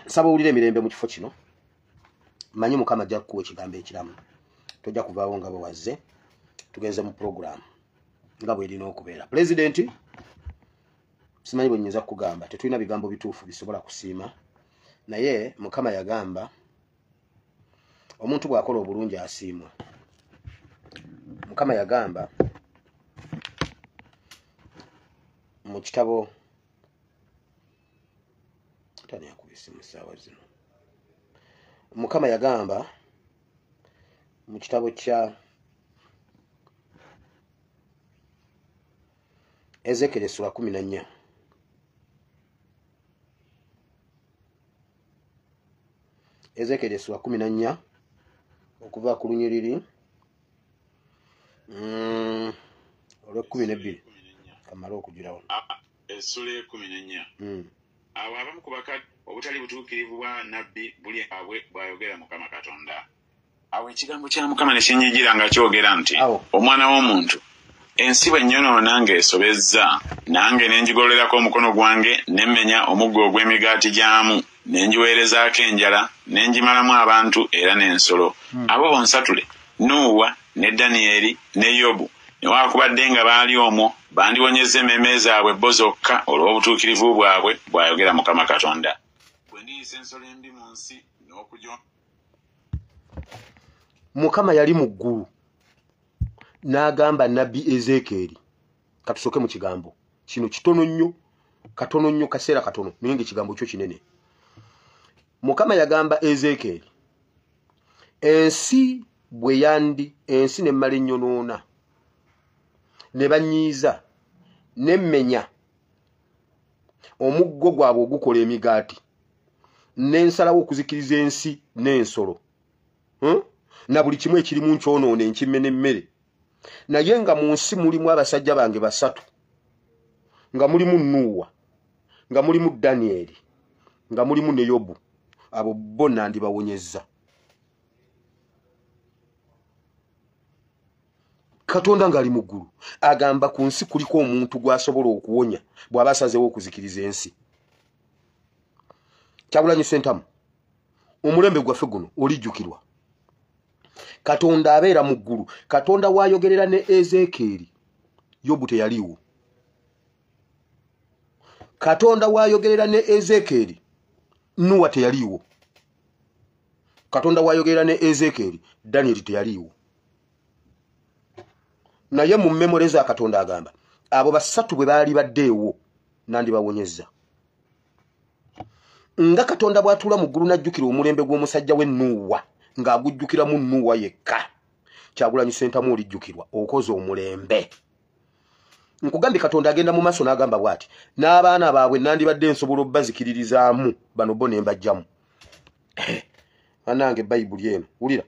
Saba ulire mirembe mu kifo kino. Manyi Mukama ajja kukuwa ekigambo ekiramu. Tojja kuvaawo nga bwazze. Tugenze mu program. Nga bwe erina okubeera. President simanyi bwe nnyinza kugamba. Tetulina bigambo bituufu bisobola kusiima. Naye Mukama yagamba omuntu bw'akola obulungi asiimwa. Mukama yagamba mu kitabo tani yakubise mu ssaawa zino. Mukama yagamba mu kitabo kya Ezekiel sura 14. Ezekiel sura 14 okuva ku lunyiriri olwa 12 kamala okujirawo esula 14 abo abamu ku bakadde obutali butuukirivu bwa nabbi buli abwe bw'ayogera Mukama Katonda. Awo ekigambo kya Mukama ne kinyigira nga kyogera nti omwana w'omuntu ensi bwe nnyonoona ng'esobezza nange ne njigololerako omukono gwange ne mmenya omuggo ogw'emigaati gyamu ne ngiweerezaako enjala ne njimalamu abantu era n'ensolo. Abo bonsatule Nuuwa ne Danyeri ne Yobu newaakubadde nga baali omwo bandiwonyezza emmeeme zaabwe bo zokka olw'obutuukirivu bwabwe bw'ayogera Mukama Katonda. Bwe ndiyisa ensolo embi mu nsi n'okujja. Mukama yali mu ggulu n'agamba nabbi Ezekiel. Katusoke mu kigambo kino katono nnyo kaseera katono naye ng'ekigambo kyo kinene. Mukama yagamba Ezekiel ensi bwe yandi ensi n'emmala ennyonoona ne banyiiza n'emmenya omuggo gwabwe ogukola emigaati n'ensalawo okuzikiriza ensi n'ensolo na buli kimu ekirimu nkyonoona enkimme n'emmere. Naye nga mu nsi mulimu abasajja bange basatu, nga mulimu Nuuwa, nga mulimu Danyeri, nga mulimu ne Yobu. Abo bonna ndibawonyezza. Katonda ng'ali mu ggulu agamba ku nsi kuliko omuntu gw'asobola okuwonya bw'aba asazeewo okuzikiriza ensi. Kyagulanyi Ssentamu, omulembe gwaffe guno olijjukirwa. Katonda abeera mu ggulu. Katonda waayogerera ne Ezekiel, Yobu teyaliiwo. Katonda waayogerera ne Ezekiel, Nuuwa teyaliiwo. Katonda waayogerera ne Ezekiel, Danyeri teyaliiwo. Naye mu mmemore za Katonda agamba abo basatu bwe baali baddeewo nandibawonyezza. Nga Katonda bw'atuula mu ggulu n'ajjukira omulembe gw'omusajja we Nuuwa ng'agujjukiramu Nuuwa yekka, Kyagulanyi Ssentamu olijjukirwa okoze omulembe. Nkugambye Katonda agenda mu maaso n'agamba bw'ati n'abaana baabwe nandibadde nsobola obbazikiririzaamu bano bo ne mbajjamu. Bannange Bayibuli eno wulira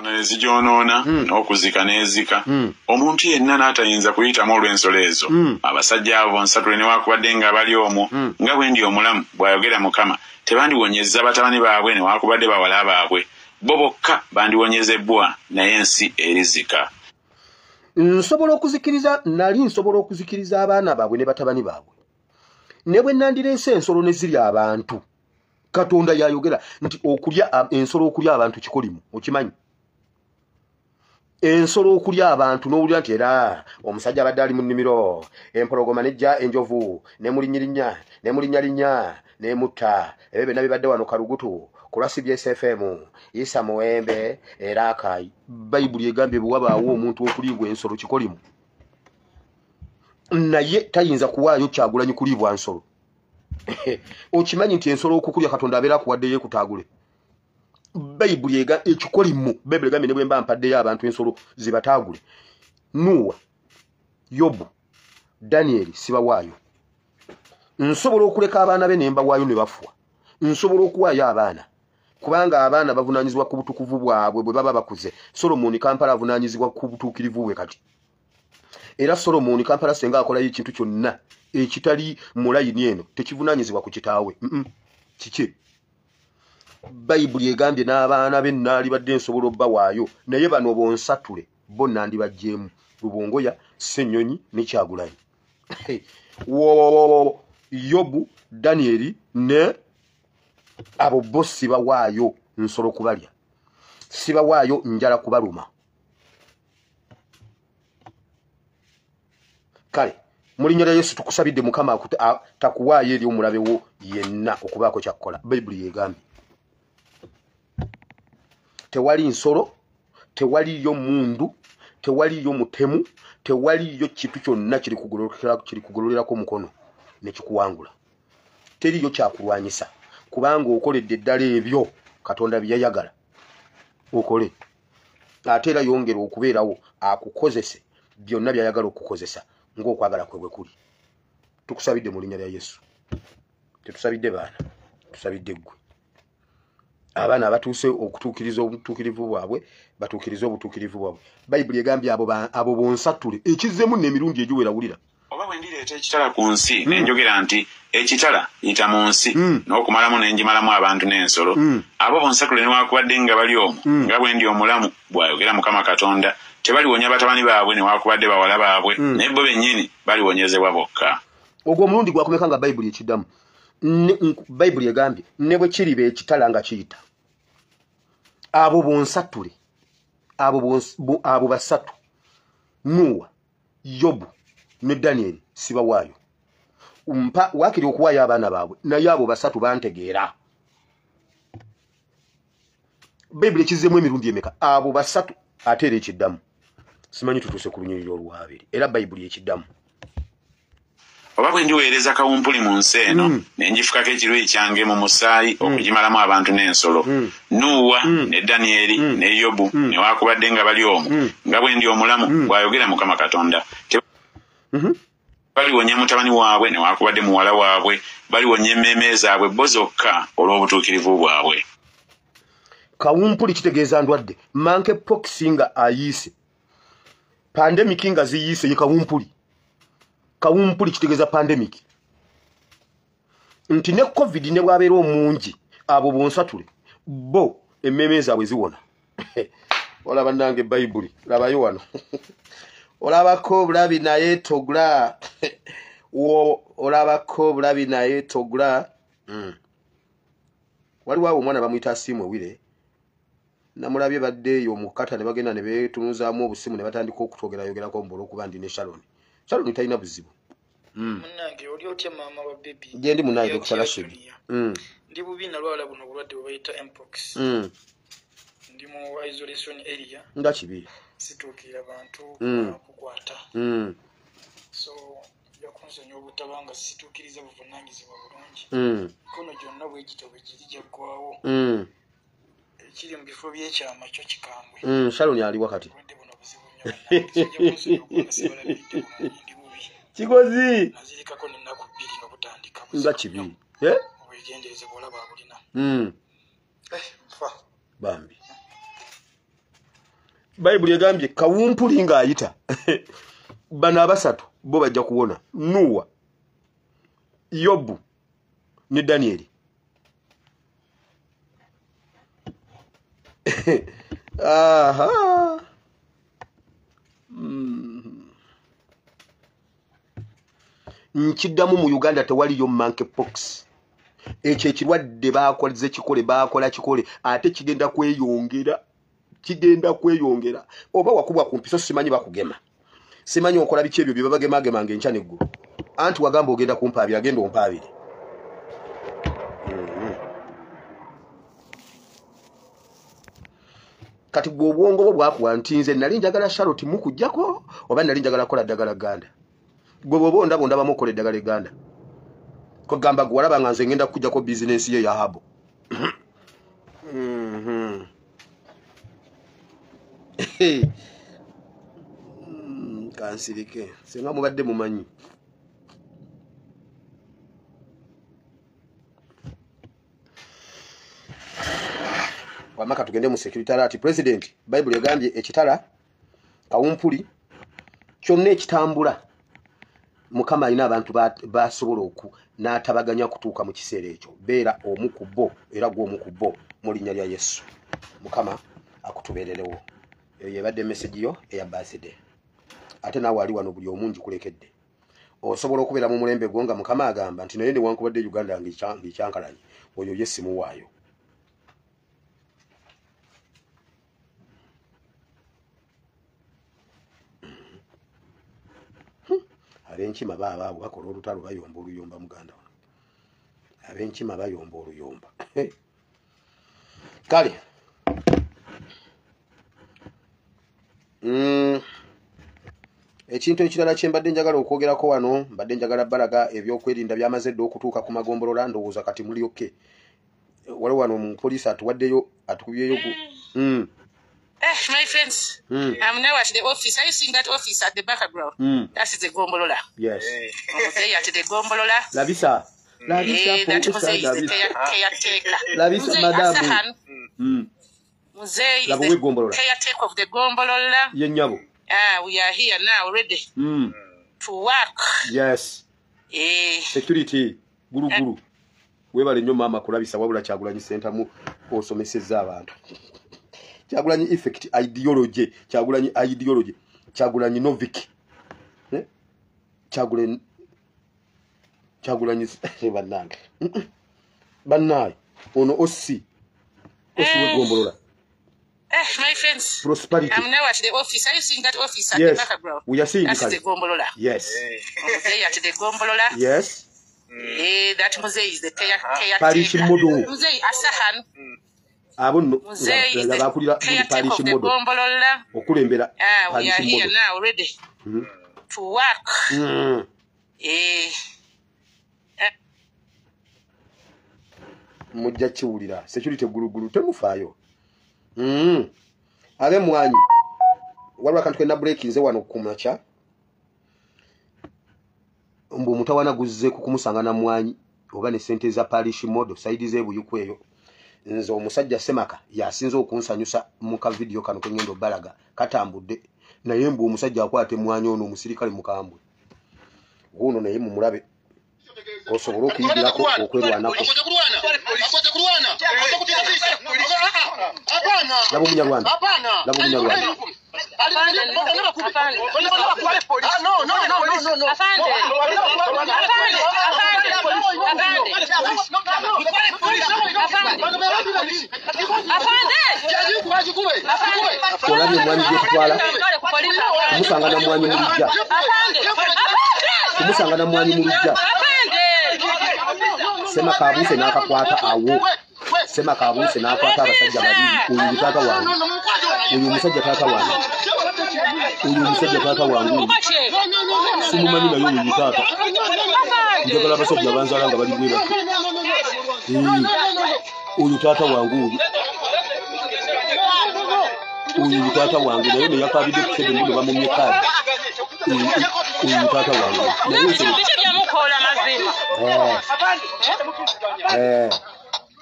nezigyonoona n'okuzika n'ezika omuntu yenna n'atayinza kuyitamu olw'ensolo ezo. Abasajja abo bonsatule newaakubadde nga bali omwo nga bwe ndi omulamu bw'ayogera Mukama tebandiwonyezza batabani baabwe newaakubadde bawala baabwe. Bo bokka bandiwonyezebbwa naye ensi erizika. Nali nsobola okuzikiriza abaana baabwe ne batabani baabwe. Ne bwe nandireese ensolo ne zirya abantu. Katonda yayogera nti okulya ensolo okulya abantu kikolimu, okimanyi? Ensolo okulya abantu n'owulira nti era omusajja abadde ali mu nnimiro, empologoma nejja enjovu, nemulinnyirinnya, nemulinnyalinnya, nemutta, ebyo byonna bibadde wano Kalugutu, kulwa CBS FM, Isa Muwembe, era Akai. Bayibuli egambye bwe wabaawo omuntu okuliibwa ensolo kikolimu. Naye tayinza kuwaayo Kyagulanyi kuliibwa nsolo. Okimanyi nti ensolo okukulya Katonda abeera akuwadde yeekutaagule. Bayibuli ekikolimu Bayibuli egambye ne bwe mba mpaddeyo abantu ensolo zibataagule. Nuuwa, Yobu, Danyeri sibawaayo. Nsobola okuleka abaana be ne mbawaayo ne bafuwa. Nsobola okuwaayo abaana kubanga abaana bavunaanyizibwa ku butukuvu bwabwe bwe baba bakuze. Solomoni Kampala avunaanyizibwa ku butuukirivu bwe kati. Era Solomoni Kampala senga akolayo ekintu kyonna ekitali mu layini eno tekivunaanyizibwa ku kitaawe. Kiki? Bayibuli egambye n'abaana be naalibadde nsobola obbawaayo naye bano bonsatule bo nandibajjeemu Lubongoya, Ssenyonyi ne Kyagulanyi. Yobu, Danyeri ne abo bo sibawaayo nsolo kubalya, sibawaayo njala kubaluma. Kale mulinnya lya Yesu tukusabidde Mukama takuwaayo eri omulabe wo yenna okubaako kyakkola. Bayibuli yegambye tewali nsolo, tewaliyo mundu, tewaliyo mutemu, tewaliyo kitu kyonna kiri kugololerako omukono ne kikuwangula. Teriyo kyakulwanyisa kubanga okoledde eddala ebyo Katonda bye yayagala okole. Ate era yongera okubeerawo akukozese byonna byayagala okukozesa ng'okwagala kwe bwe kuli. Tukusabidde mu linnya lya Yesu. Tetusabidde baana, tusabidde ggwe. Abaana abatuuse okutuukiriza obutuukirivu bwabwe batuukirize obutuukirivu bwabwe. Bayibuli egambye abo bonsatule ekizzemu n'emirundi egiwera wulira. Oba bwe ndireeta ekitala ku nsi nenjogera nti ekitala yita mu nsi n'okumalamu nenjimalamu abantu n'ensolo abo bonsatule newakubadde nga bali omwo nga bwe ndi omulamu bw'ayogera Mukama Katonda tebaliwonya batabani baabwe newakubadde bawala baabwe naye bo bennyini baliwonyezebwa bokka. Ogwo omulundi gwakomeka nga Bayibuli ekiddamu. Bayibuli egambye ne bwe kiriba ekitala nga kiyita abo bonsatule abo basatu Nuwa, Yobu ne Daniel sibawaayo. Wakiri okuwaayo abaana baabwe naye abo basatu bantegeera. Bayibuli ekizzemu emirundi emeka abo basatu ate era ekiddamu. Simanyi tutuuse ku lunyiriri olwabiri era Bayibuli ekiddamu. Oba bwe ndiweereza kawumpuli mu nsi eno nenjifukako ekiruyi kyange mu musaayi okugimalamu abantu n'ensolo Nuwa ne Danieri ne Yobu newakubadde nga bali omwo nga bwe ndi omulamu bw'ayogera Mukama Katonda baliwonya mutabani waabwe newakubadde muwala waabwe baliwonya emmeeme zaabwe bo zokka olw'obutuukirivu bwabwe. Kawumpuli kitegeeza ndwadde monkeypox nga ayiise pandemic nga ziyiise ye kawumpuli. Kawumpuli kitegeeza pandemic. Nti ne COVID ne bwabeera omungi abo bonsatule bo emmeeme zaabwe ziwona. Olaba nange Bayibuli labayo wano. Olabako bulabi naye togula. Olabako bulabi naye togula. Waliwo omwana bamuyita Asimu Wile. Namulabye baddeeyo mu kata ne bagenda ne beetunuzaamu obusimu ne batandika okutwogerako mbolo okuba ndi ne Sharon. Sharon talina buzibu. Munnange oli otya maama wa baby. Gendi munaye okukola shiri. Ndi bubi nalwala buno bulwadde bwe bayita mpox. Ndi mu isolation area. Nga kibi. Situukira abantu kukwata. So yakunsonyiwa obutabanga situukiriza buvunaanyizibwa bulungi. Kono gyonna bwegito bwe giri gyaggwawo. Ekiri mu bifo by'ekyama kyo kikambwe. Sharon ali wakati. Kigozi. Nazirikako n'ennaku bbiri nga butandika. Nga kibi. Obwegendereze bw'olaba abulina. Fa. Bambi. Bayibuli egambye kawumpuli ng'ayita. Bano abasatu bo bajja kuwona. Nuwa, Yobu ne Danieli. Aha. Nkiddamu mu Uganda tewaliyo monkeypox. Ekyo ekirwadde baakoleze kikole baakola kikole ate kigenda kweyongera. Oba wakubwa ku mpiso simanyi bakugema. Simanyi okola biki ebyo bye babagema ng'enkya n'eggulu. Anti wagamba ogenda kumpaabira agenda ompaabire. Kati gwe obwongo bwo bwakuwa nti nze nali njagala Charlotte mukujjako oba nali njagala kola ddagala Uganda. Gwe bw'oba ondaba mukola eddagala Uganda. Ko gamba gwe walaba nga nze ngenda kujjako bizinesi ye ya habo. Kansirike singa mubadde mumanyi. Wamaka tugende mu secretariat president. Bible egambye ekitala kawumpuli kyonna ekitambula Mukama alina abantu basobola oku n'atabaganya kutuuka mu kiseera ekyo. Beera omu ku bo era gwe omu ku bo mu linnya lya Yesu. Mukama akutubeererewo. Eyo yebadde message yo eya birthday. Ate naawe ali wano buli omungi kulekedde. osobola okubeera mu mulembe gwo nga Mukama agamba nti naye newankubadde Uganda ng'ekyankalanye oyo ye simuwaayo. Ab'enkima baabo bakola olutalo bayomba oluyomba muganda wange. Ab'enkima bayomba oluyomba. Kale ekintu ekirala kye mbadde njagala okwogerako wano mbadde njagala balaga ebyokwerinda byamaze dda okutuuka ku magombolola ndowooza kati muli oke. Waliwo wano omupoliisi atuwaddeyo atukubyeyo my friends, I'm now at the office. Are you seeing that office at the background? That is the Gombolola. Yes. Okay, at the Gombolola. Labisa. Labisa, that Muzey is the caretaker. Labisa, madame. Muzey is the caretaker of the Gombolola. Yenyabo. We are here now, ready to work. Yes. Security. Guru guru. Webale nnyo mama kulabisa wabula Kyagulanyi Center mu osomesezza abantu. Kyagulanyi effect ideology, Kyagulanyi ideology, Kyagulanyi Novik. Kyagulanyi bannange. Bannaye ono Ossi Gombolola. My friends, prosperity. I'm now at the office. Are you seeing that office at the background? We are seeing that is the Gombolola. Yes. Okay, at the Gombolola. Yes. That Muzey is the caretaker. Parish Modo. Muzey Asahan. Muzey is the caretaker of the Gombolola. We are here now, ready to work. Mujja kiwulira security gulugulu temufaayo. Abe mwanyi waliwo akantu kena break nze wano kumacha mbu omutawana guzze kukumusanga na mwanyi oba ne sente za parish model side ze buyukweyo nze omusajja Semaka yasinze okunsanyusa mu ka video kano kengendo balaga katambudde naye mbu omusajja akwate mwanyi ono omusirikale mukambwe guno naye mu mulabe osobola okuyigirako okwerwanako. Labo Munyarwanda. Labo Munyarwanda. Olabye omwami gye tutwala kumusanga na mwanyi mu lujja. Kumusanga na mwanyi mu lujja. Semaka abuse n'akakwata awo. Semaka abuse n'akwata abasajja babiri. Uyu taata wange. Uyu musajja taata wange. Uyu musajja taata wange. Simumanyi naye uyu taata. Njagala abasajja banzala nga bali bwera. Uyu taata wange uyu. Uyu taata wange naye ne yakabidde kusede mbuno bamumye kali. Uyu taata wange.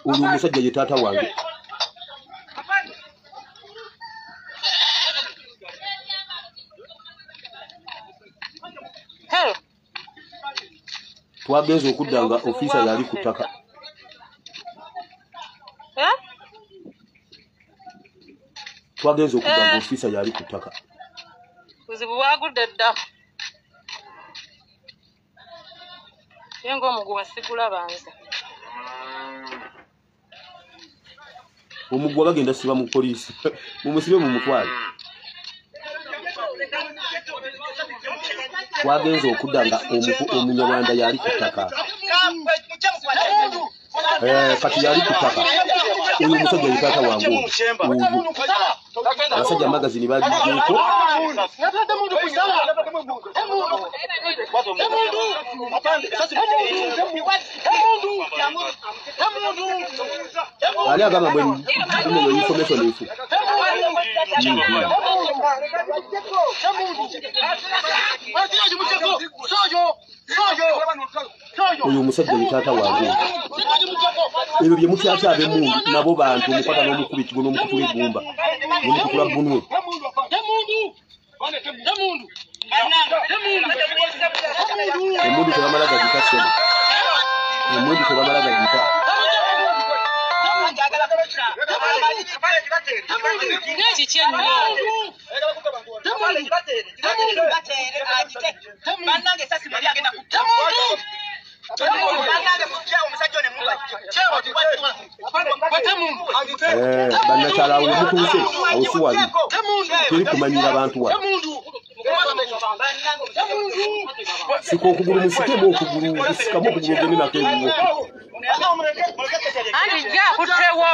Uyu musajja ye taata wange. Twagenze okuddanga ofisa yali ku ttaka. Twagenze okuddanga ofisa yali ku ttaka. Buzibu bwagudde dda. Yengo omuguwa sigula banza. Omugwa bagenda siba mu poliisi. Mumusibe mu mutwale. Twagenze okuddanga Omunyarwanda yali ku ttaka. Kati yali ku ttaka. Uyu musajja ye taata wange uyu. Abasajja magazini bagiddeko. Ali agamba mbwe ino information efu. Uyu musajja ye taata wange. Ebyo bye mutyatya ab'emmundu nabo bantu omukwata n'omukubi kigo n'omukutula eggumba. N'omukutula bunwe. Emmundu tebamala gagita ssebo. Emmundu tebamala gagita. Banachala ulumutuse awusuwali tuli kumanyira abantu wa siko okugulu musikemo okugulu musikamo okugulu geni nakengo ani ja kutewo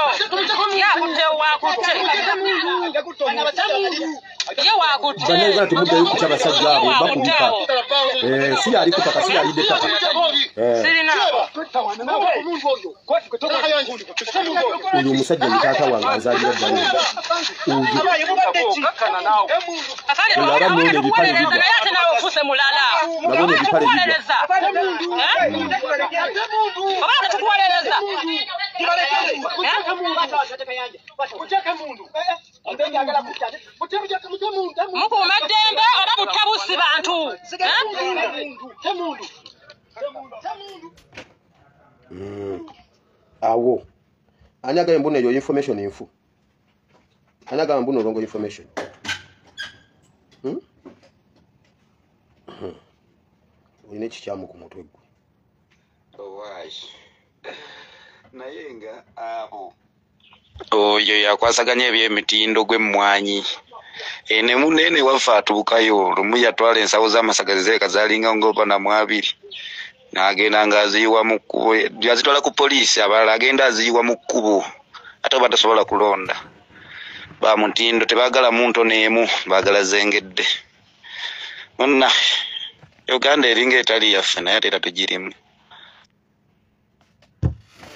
ye wakutte banenga tumude yukucha basajja abo bakubika si ali kutaka si ali deta sirina uyu musajja mtata wange azalira dani uyu ufuse mulala nabone bipale kuweleza abana tukuweleza mukuma ddembe oba butabusi bantu awo anyaga mbona yo information infu anyaga mbona rongo information oyine kikyamu ku mutwe gwe owashi nayenga abo oyo yakwasaganya ebyemitindo gw'emmwanyi ene munene wafa atubukayo lumu yatwala ensawo z'amasagazi kazalinga ngoba na mwabiri n'agenda ng'aziyiwa mu kkubo yazitwala ku poliisi abalala agenda aziyiwa mu kkubo ate batasobola kulonda bamutindo tebaagala muntu n'emu baagala zengedde onna Uganda eringa etali yaffe naye ate era tugirimu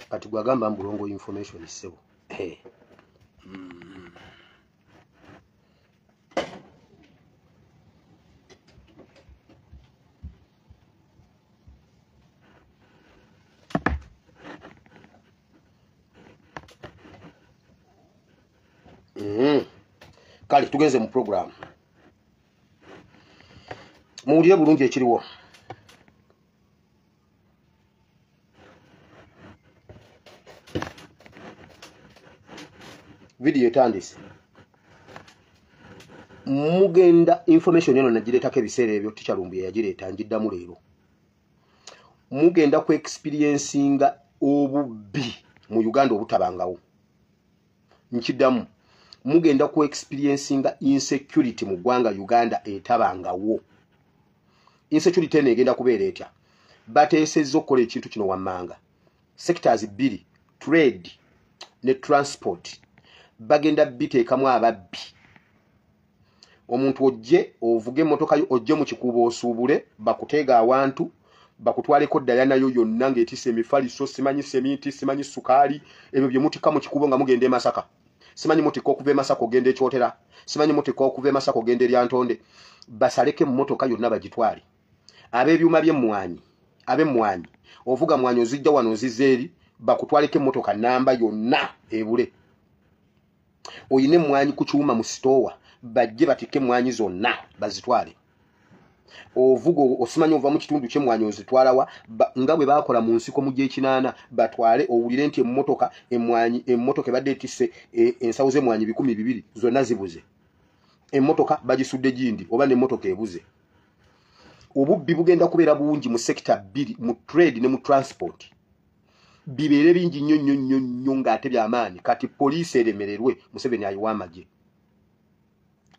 kati gwagamba mbulongo information sebo kale tugenze mu program muwulire bulungi ekiriwo video etandise mugenda information eno nagireetako ebiseera ebyo tikyalumbu yagireeta njiddamu leero mugenda ku experiencinga obubbi mu Uganda obutabangawo nkiddamu mugenda ku experiencinga insecurity mu ggwanga Uganda etabangawo insecurity eno egenda kubeera etya bateesezza okukola ekintu kino wammanga sectors bbiri trade ne transport bagenda biteekamu ababbi omuntu ojje ovuge emmotoka yo ojje mu kikuubo osuubule bakuteega awantu bakutwaleko ddala nayo yonna ng'etisse emifaliso simanyi seminti simanyi sukaali ebyo bye mutika mu kikuubo nga mugenda e Masaka simanyi mutika okuva e Masaka ogenda e Kyotera simanyi mutika okuva e Masaka ogenda e Lyantonde basaleke emmotoka yonna bagitwale ab'ebyuma by'emmwanyi ab'emmwanyi ovuga mmwanyi ozijja wano ozizza eri bakutwaleko emmotoka namba yonna ebule oyine emmwanyi ku kyuma mu sitoowa bajje batike emmwanyi zonna bazitwale ovuga osimanyi ova mu kitundu ky'emmwanyi ozitwalawa nga bwe bakola mu nsiko mu gy'ekinaana batwale owulire nti emmotoka ebadde etisse ensawo z'emmwanyi 200 zonna zibuze emmotoka bagisudde gindi oba n'emmotoka ebuze obubbi bugenda kubeera bungi mu sekita bbiri mu trade ne mu transport bibeere bingi nnyo ng'ate by'amaanyi kati poliisi eremererwe Museveni ayiwa amagye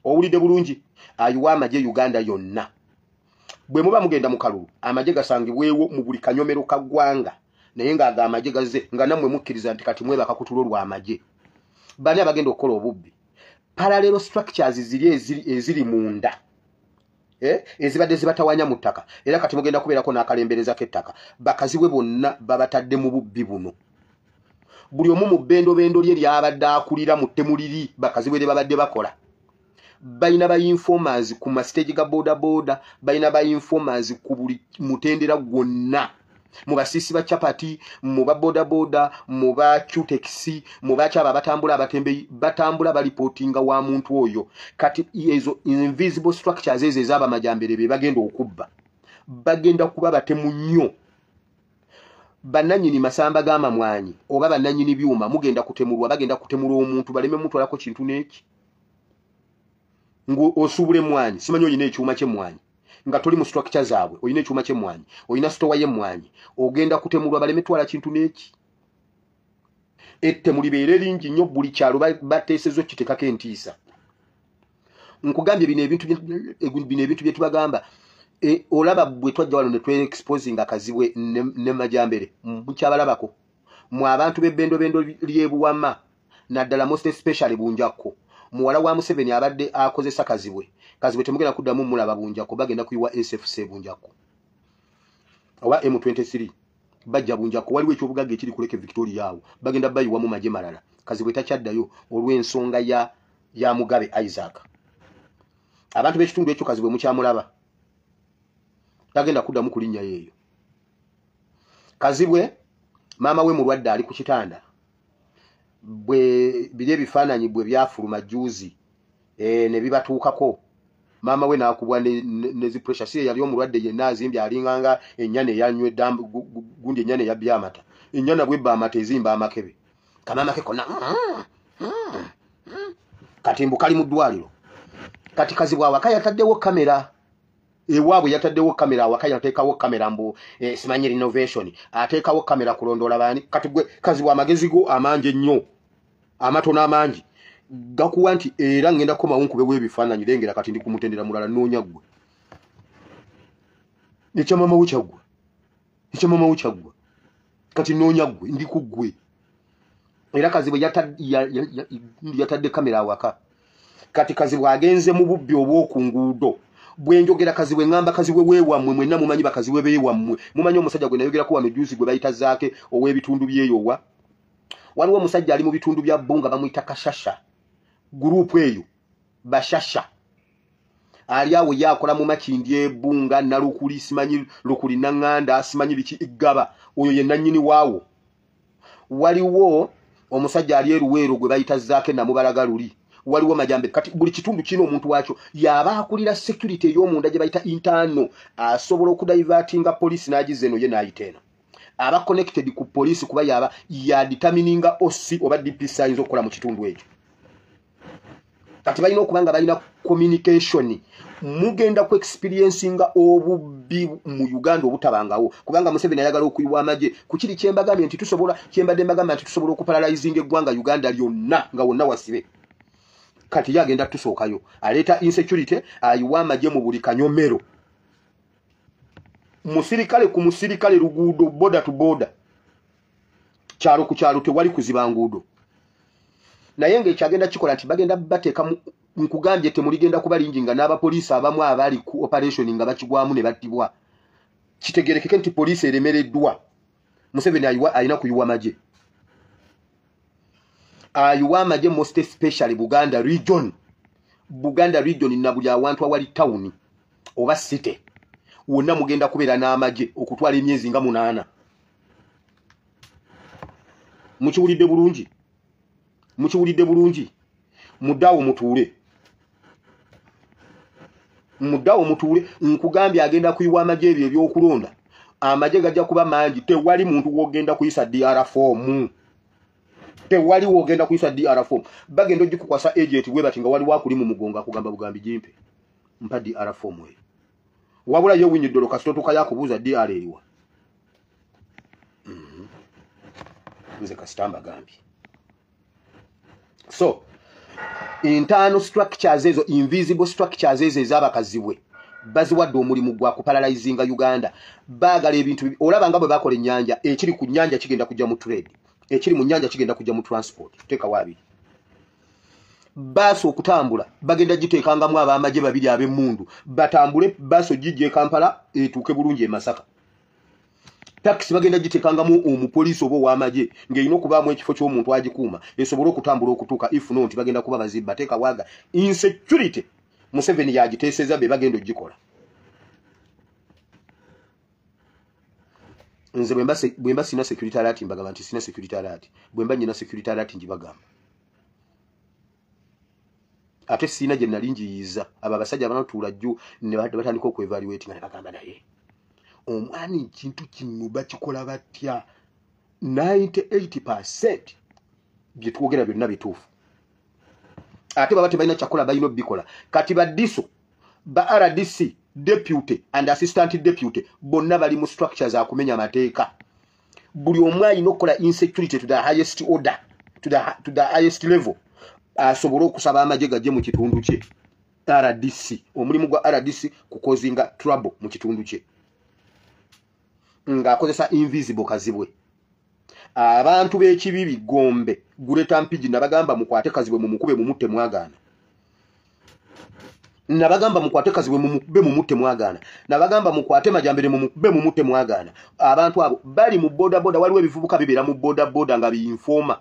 owulidde bulungi ayiwa amagye Uganda yonna bwe muba mugenda mu kalulu amagye gasangibwewo mu buli kanyomero ka ggwanga naye ng'aga amagye gaze nga nammwe mukkiriza nti kati mwebaka kutulo lw'amagye bani abagenda okukola obubbi parallel structures eziri munda ezibadde zibatawanya mu ttaka era kati mugenda kubeerako n'akalembereza k'ettaka bakaziwe bonna babatadde mu bubbi buno buli omu mu bbendobendo lye lyabadde akulira mu ttemuliri bakaziwe lye babadde bakola bayina ba informers ku mastage ga boda bayina ba informers ku buli mutendera gwonna mu basisi ba chapati mu ba boda mu ba Qtex mu ba chaba batambula abatembeyi batambula balipotinga wa muntu oyo kati ezo invisible structures ezaba majambere be bagenda okubba bagenda kuba batemu nnyo bananyini masamba gama mwanyi oba bananyini byuma mugenda kutemulwa bagenda kutemulwa omuntu baleme muntu alako kintu neki ngo osubule mwanyi simanyo yine ekyuma kye mwanyi nga toli mu structure zaabwe oyine ekyuma kye mwanyi oyina store ye mwanyi ogenda kutemulwa baleme twala kintu neki ette muri beere lingi nnyo buli kyalo bateesezo kitekako entiisa nkugambye bino ebintu bye tubagamba olaba bwe twajja wano ne twe exposing akazibwe ne majambere mukyabalabako mu abantu b'ebbendo ly'ebuwama naddala most especially bunjakko muwala wa Museveni abadde akozesa kazibwe temugenda kuddamu mulaba bunjakko bagenda kuyiwa SFC bunjakko oba M23 bajja bunjakko waliwo ekyobugagga ekiri kuleke Victoria awo bagenda bayiwa mu maje malala kazibwe takyaddayo olw'ensonga ya Mugabe Isaac abantu b'ekitundu ekyo kazibwe mukyamulaba tagenda kuddamu kulinnya yeeyo kazibwe mama we mulwadde ali ku kitanda bwe bile bifaananyi bwe byafuluma juzi ne bibatuukako mama we nakubwa ne zi pressure si yali omulwadde yenna azimbye alinganga ennyane yanywe gundi ennyane ya byamata ennyana bwe bamata ezimba amakebe kamama ke kona katimbu kali mu ddwaliro kati kazibwa awaka yataddewo kamera ewaabwe yataddewo kamera awaka yateekawo kamera mbu simanyi renovation ateekawo kamera kulondoola baani kati gwe kazibwa amagezi go amangi ennyo amatono amangi gakuwa nti era ngenda ko mawunkube w'ebifaananyi lengera kati ndi kumutendera mulala noonya ggwe ekya mama wukyagwa kati noonya ggwe ndi ku ggwe era kazibwe yatadde kamera awaka kati kazibwe agenze mu bubbi obw'oku nguudo bwenjogera kazibwe ngamba kazibwe weewammwe mwenna mumanyi bakazibwe beewammwe mumanyi omusajja gwe nayogerako wano juzi gwe bayita zaake ow'ebitundu byeyowa waliwo omusajja ali mu bitundu bya Bbunga bamuyita Kashasha gurupu eyo bashasha ali awo yakola mu Makindi eBunga nalukuli simanyi lukuli nanganda simanyi biki igaba oyo ye nannyini waawo waliwo omusajja ali eruweero gwe bayita zaake namubalaga luli waliwo majambe kati buli kitundu kino omuntu wacho yaba akulira security y'omunda gye bayita interno asobola okudivertinga police n'agizeno ye n'ayitena aba connected ku police kuba yaba ya determininga OC oba DPC ayinza okukola mu kitundu ekyo kati balina okubanga balina communication mugenda ku experiencinga obubbi mu Uganda obutabangawo kubanga Museveni ayagala okuyiwa amaje kukiri kyembagambye nti tusobola kyembadde mbagamba nti tusobola okuparalyzing eggwanga Uganda lyonna nga wonna wasibe kati yagenda tusookayo aleta insecurity ayiwa amaje mu buli kanyomero musirikale ku musirikale luguudo boda to boda kyalo ku kyalo tewali kuziba nguudo naye ng'ekyagenda kikola nti bagenda bateeka nkugambye temuligenda kuba lingi nga n'abapoliisi abamu abali ku operation nga bakigwamu ne battibwa kitegerekeke nti poliisi eremereddwa Museveni alina kuyiwa amaje ayiwa amaje most especially Buganda region na buli awantu awali town oba city wonna mugenda kubeera n'amaje okutwala emyezi nga 8 mukiwulidde bulungi muddawo mutuule nkugambye agenda kuyiwa amaje ebyo ebyokulonda amaje gajja kuba mangi tewali muntu wogenda kuyisa DR form bagenda ogikukwasa agent we bati nga wali wakuli mu mugongo akugamba bugambi jimpe mpa DR form we wabula yo winyiddolo kasitotuka yakubuuza DR eriwa nze kasitamba gambi so internal structures ezo invisible structures ezo ez'abakazibwe baziwadde omulimu gwa kuparalyzinga Uganda baagala ebintu olaba nga bwe bakola ennyanja ekiri ku nnyanja kigenda kujja mu trade ekiri mu nnyanja kigenda kujja mu transport teeka waabiri baso okutambula bagenda giteekangamu ab'amagye babiri ab'emmundu batambule baso gijje Kampala etuuke bulungi e Masaka taxi bagenda giteekangamu omupoliisi oba ow'amagye ng'erina okubaamu ekifo ky'omuntu agikuuma esobole okutambula okutuuka if not bagenda kuba bazibba teeka waaga insecurity Museveni yagiteeseza be bagenda ogikola nze bwemba sina security alert mbagamba nti sina security alert bwemba nyina security alert njibagamba ate sina gye nali njiyiza abo abasajja abanatuula jju ne batandika okwevaluate nga ne bagamba naye omwani ekintu kino bakikola batya 98% bye twogera byonna bituufu. Ate baba tebalina kyakola balina bikola. Kati baddiso ba RDC deputy and assistant deputy bonna bali mu structures akumenya mateeka. Buli omu alina okukola insecurity to the highest order, to the highest level. Asobola okusaba amagye gajje mu kitundu kye. RDC omulimu gwa RDC kukozinga trouble mu kitundu kye. Nga akozesa invisible kazibwe. Abantu b'ekibibi Gombe Guleta Mpigi nabagamba mukwate kazibwe mu mukube mu mutte mwagana. Nabagamba mukwate kazibwe mu mukube mu mutte mwagana. Nabagamba mukwate Majambere mu mukube mu mutte mwagana. Abantu abo bali mu boda boda waliwo ebivubuka bibera mu boda boda nga biyinfoma.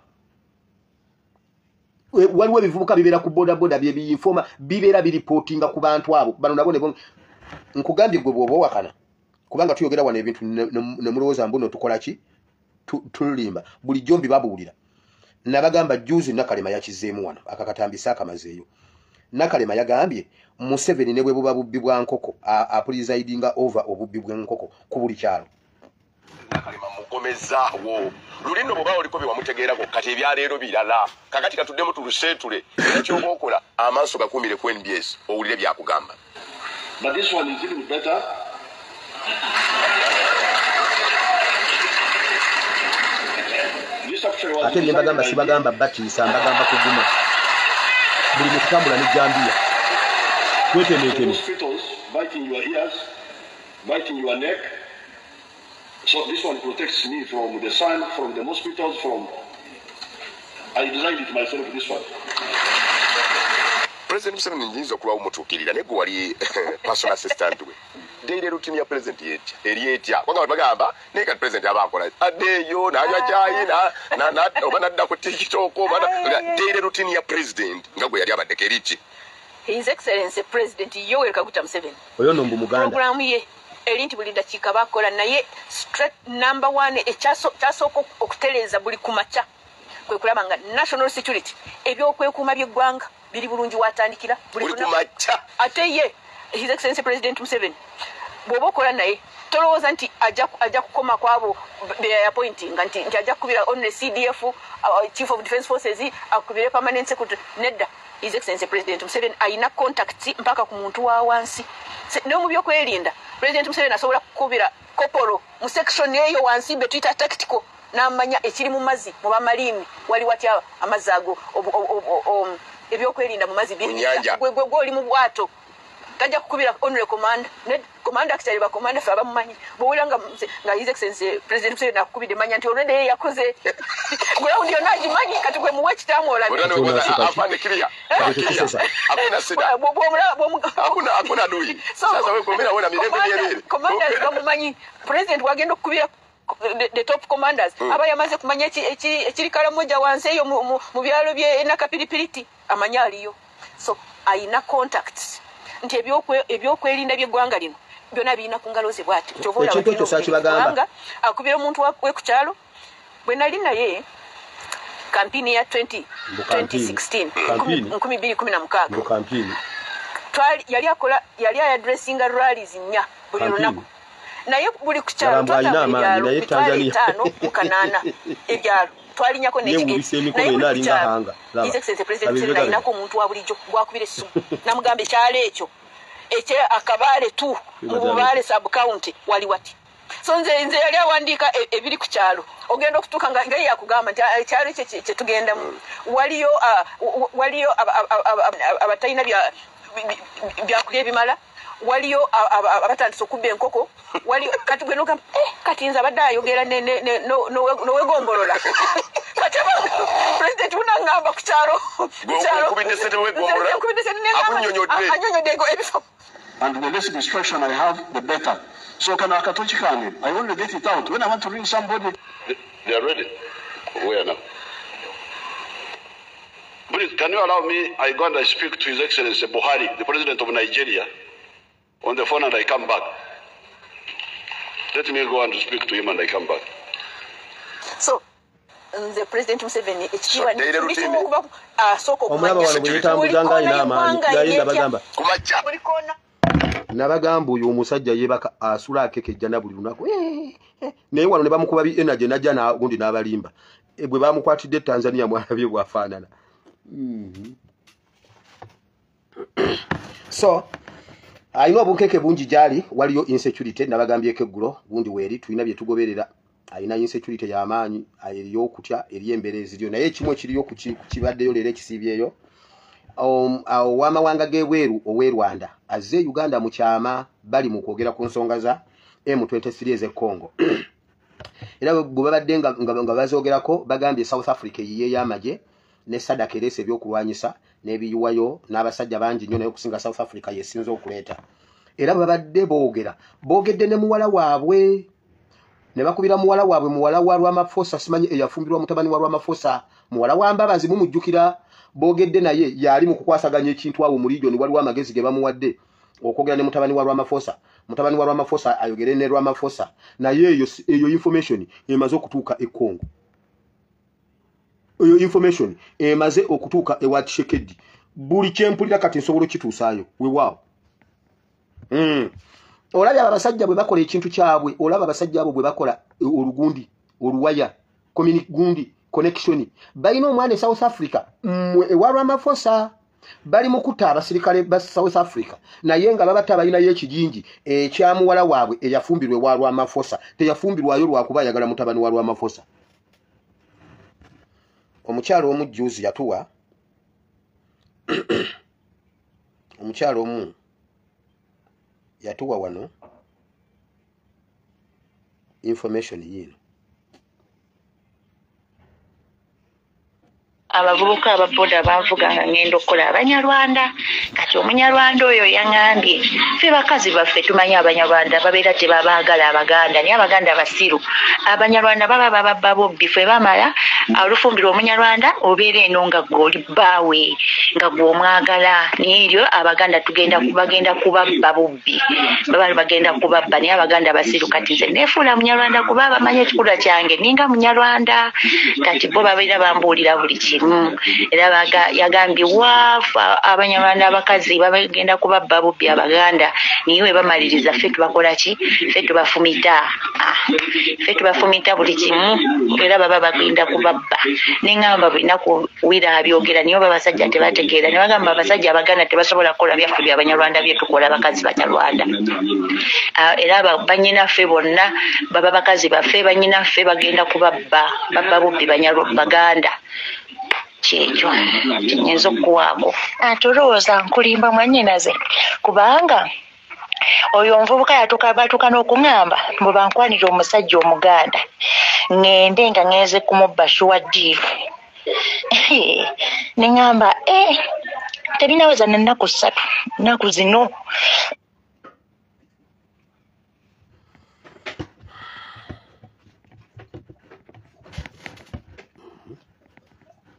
Waliwo ebivubuka bibera ku boda boda bye biyinfoma bibera biripotinga ku bantu abo. Bano nabo ne nkugambye gwe bwoba wakana. Kubanga tuyogera wana ebintu ne mulowooza mbuno tukola ki? Tulimba buli jombi babuulira. Nabagamba juzi Nakalema yakizeemu wano akakatambisa akamazeeyo. Nakalema yagambye Museveni ne bwe buba bubbi bwa nkoko apresidinga over obubbi bwa nkoko ku buli kyalo. Nakalema mugomezaawo lulino bwe bawo likobe wamutegeerako kati ebyaleero birala kakati katuddemu tuluseetule ekyoba okola amaaso gakumire ku NBS owulire byakugamba. But this one is even better. Ate ne bagamba sibagamba batiisa mbagamba kuguma buli mukutambula ne Gambia tweteneetene biting your ears, biting your neck. So this one protects me from the sun, from the mosquitoes, from... I designed it myself, this one. President Museveni njinza okubawo mutuukirira ne gwe wali personal assistant we. Daily routine ya president yetya erietya kwanga bagamba ne ka president abakola adeyo nalya chai na oba nadda ku TikTok oba daily routine ya president nga gwe yali abadde erichi. His Excellency President Yoweri Kaguta Museveni oyo nombu muganda program ye erinti buli dakiika bakola naye straight number 1 kyasooka okutereeza buli kumaca kwe kulaba nga national security ebyokwekuuma by'eggwanga biri bulungi watandikira buli kumaca ate ye His Excellency President Museveni bw'oba okola naye tolowooza nti ajja kukoma kwabo be appointing nti ajja kukubira on CDF Chief of Defence Forces akubire permanent secretary nedda. His Excellency President Museveni ayina contacts mpaka ku muntu wa wansi ne mu byokwerinda. President Museveni asobola kukubira koporo mu section eyo wansi be tuyita tactical n'amanya ekiri mu mazzi mu bamalimi wali watya amazzi ago ebyokwerinda mu mazzi gwe oli mu bwato tajja kukubira honorary commander ne commander kitali ba commander fe abamumanyi bw'owulira nga His Excellency President Museveni akukubide manya nti already yakoze ground yo nagimanyi kati gwe muwe ekitaamu olabye afande kiria hakuna sida hakuna dui sasa wewe komera wona mirembe byerere commanders bamumanyi president wagenda okukubira the top commanders aba yamaze kumanya ekiri Karamoja wansi eyo mu byalo bye nakapiripiriti amanya aliyo so ayina contacts nti ebyokwerinda by'eggwanga lino byonna birina ku ngalo ze bwati ekyo sakibagamba akubira omuntu we ku kyalo bwe nali naye kampini ya 2016 2016 yali addressinga rallies 4 buli lunaku naye buli ku kyalo twali mukanana ebyalo twalinyako n'ekigenaye His Excellency President Museveni ayinako omuntu wa bulijjo gwakubira essumu namugamba ekyalo ekyo akabaale tu mu Bubaale sub county wali wati so nze yali awandiika ebiri ku kyalo ogenda okutuuka nga yakugamba nti ekyalo ekyo kye tugendamu waliyo abatalina byakulya ebimala waliyo abatandise okubba enkoko wali kati gwe nogamba kati nze abadde ayogera nowegombolola kati president unangamba ku kyalo anyonyodde ebifo. And the less distraction I have, the better. So can I only get it out when I want to ring somebody. They are ready. Where now? Please, can you allow me? I go and I speak to His Excellency Buhari, the President of Nigeria, on the phone, and I come back. Let me go and speak to him and I come back. So, the President Museveni, it's you and nabagamba oyo omusajja yebaka asula akekejja na buli lunaku naye wano ne bamukuba bi energy najja na gundi n'abalimba bwe bamukwatidde Tanzania mwalabye bwafaanana. So ayina obunkeke bungi gyali waliyo insecurity nabagambyeko eggulo gundi weeri tulina bye tugoberera ayina insecurity y'amaanyi ayiriyo okutya eri embeera ziriyo naye ekimu ekiriyo kukibaddeyo leero ekisiibyeyo wamawanga g'ebweru ow'e Rwanda azze Uganda mu kyama bali mu kwogera ku nsonga za M23 ez'e Congo. Era bwe babadde nga bazoogerako bagambye South Africa yiye y'amagye ne SADC erese ebyokulwanyisa n'ebiyuwayo n'abasajja bangi nnyo naye okusinga South Africa yesinza okuleeta. Era babadde boogedde ne muwala waabwe ne bakubira muwala waabwe muwala wa Rwamafosa simanyi eyafumbirwa mutabani wa Rwamafosa muwala wa Mbabazi mumujjukira boogedde naye yali mu kukwasaganya ekintu awo mu region waliwo amagezi ge bamuwadde okwogera ne mutabani wa Rwamafosa. Mutabani wa Rwamafosa ayogere ne Rwamafosa naye eyo information emaze okutuuka e Congo. Eyo information emaze okutuuka e Watshekedi. Buli kyempulira kati nsobola kituusaayo weewaawo. Olabye abasajja bwe bakola ekintu kyabwe olaba abasajja abo bwe bakola olugundi oluwaya gundi connection balina omwana e South Africa ewa Rwamafosa bali mukuta abasirikale ba South Africa naye nga babata balina y'ekijinji ekyamuwala waabwe eyafumbirwe wa Rwamafosa teyafumbirwayo lwakuba yagala mutabani wa Rwamafosa. Omukyalo omujjuzi yatuwa omukyalo omu yatuwa wano information yino. Abavubuka ababoda bavuga nga ngendo okukola Abanyarwanda kati Omunyarwanda oyo yaŋambye ffe bakazi baffe tumanyi Abanyarwanda babeera tebabaagala Abaganda naye Abaganda basiru Abanyarwanda baba bababba bobbi ffe bamala olufumbirwa Omunyarwanda obeera eno nga gw'oli bbaawe nga gw'omwagala naye eryo Abaganda bagenda kubabba bobbi baba bagenda kubabba naye Abaganda basiru kati nze neefuula Munyarwanda kuba bamanyi ekikula kyange ninga Munyarwanda kati bo babeera bambuulira buli kimu. Era yagambye waafa Abanyarwanda abakazi bagenda kubabba bubbi Abaganda niwe bamaliriza ffe tubakola ki ffe tubafumita buli kimu era baba bagenda kubabba neŋŋamba bulina kuwira abyogera niyo babasajja tebategeera ne bagamba abasajja Abaganda tebasobola kukola byaffe by'Abanyarwanda bye tukola abakazi Banyarwanda. Era bannyinaffe bonna baba bakazi baffe bannyinaffe bagenda kubabba bubbi Baganda. Kyekyo kinyinza okuwaako atolowooza nkulimba mwannyinaze kubanga oyo omuvubuka batuuka n'okuŋŋamba bwe bankwanira omusajja Omuganda ŋŋende nga ŋŋeze kumubba shuwaddiiru ne ŋŋamba terinaweza n'ennaku 3 nnaku zino.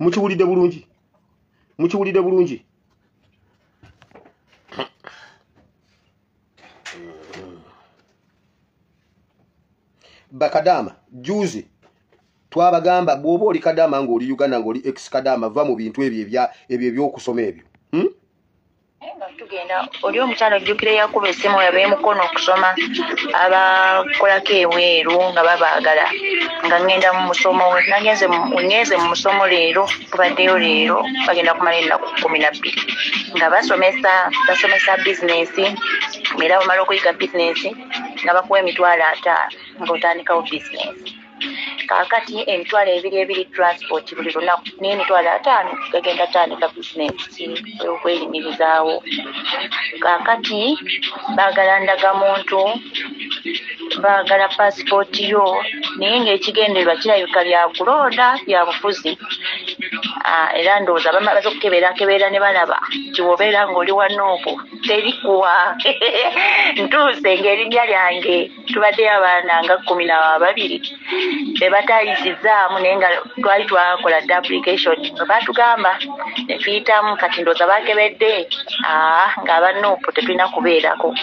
Mukiwulidde bulungi bakadama juzi twabagamba bw'oba oli kadama ng'oli Uganda ng'oli ex kadama va mu bintu ebyo ebyokusoma ebyo. Tugenda oli omukyalo ojjukira yakuba essimu yabe mukono okusoma abakolako ebweru nga babaagala nga ngenda mu musomo nageze mu musomo leero tubaddeyo leero bagenda kumala ennaku 12 nga basomesa bizinesi era bamala okuyiga bizinesi nga bakuwa emitwalo 5 ng'otandikawo bizinesi. Kakati emitwalo ebiri transport buli lunaku n'emitwalo 5 gagenda tandika bizinesi okweyimirizaawo. Kakati baagala ndagamuntu baagala pasipoti yo naye ng'ekigendererwa kirabika bya kulonda bya bufuzi. Era ndowooza bamaze okukebeerakebeera ne balaba kiwobeera ng'oli wanuupu terikuwa ntuuse ng'erinnya lyange tubaddeyo abaana nga 12 bebatayisizaamu naye nga twali twakola application batugamba ne tuyitamu kati ndowooza bakebedde ng'abanuupu tetulina kubeerako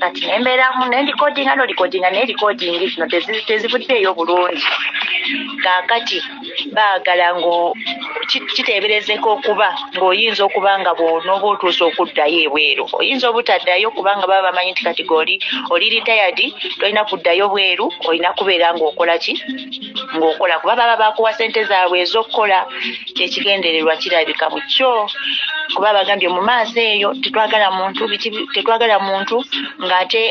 kati nembeeramu nendikodinga naye likodingi zino tezivuddeeyo bulungi. Kaakati baagala kiteeberezeko okuba ng'oyinza okuba nga bw'onooba otuusa okuddayo ebweru. Oyinza obutaddayo kubanga baba bamanyi nti kati oli retired tolina kuddayo bweru, olina kubeera ng'okola ki? Ng'okola kuba baba bakuwa ssente zaabwe ez'okkola. Kyekigendererwa kirabika mu kyo kuba bagambye mu maaso eyo tetwagala muntu ng'ate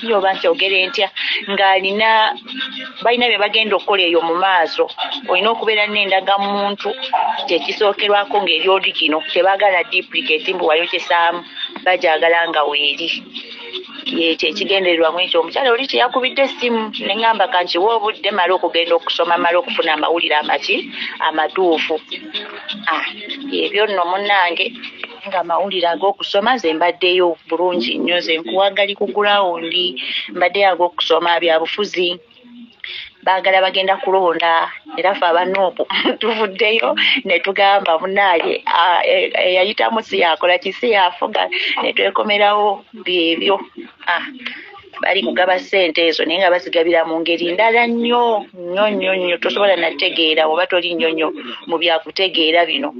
yoba nkyogere ntya ng'alina balina bye bagenda okukola eyo mu maaso. Olina okubeera n'endagamuntu kyekisookerwako ng'eri origino tebaagala duplicate mbu wayokesaamu bajagala nga weeri. Kyekigendererwa mu ekyo. Omukyala oli kyeyakubidde essimu ne ŋŋamba kankiwa obudde mala okugenda okusoma mala okufuna amawulire amatuufu. Ebyo nno munnange nga amawulire ag'okusoma ze mbaddeyo bulungi nnyo, ze nkuwagali ku gurawundi mbaddeyo ag'okusoma bya bufuzi. Baagala bagenda kulonda era ffe abanoopu tuvuddeyo ne tugamba munnaaye eyayitamu si yakola kisi yafuga ne twekomerawo byebyo. Bali kugaba ssente ezo naye nga bazigabira mu ngeri ndala nnyo tosobola nategeera oba toli nnyonnyo mu byakutegeera bino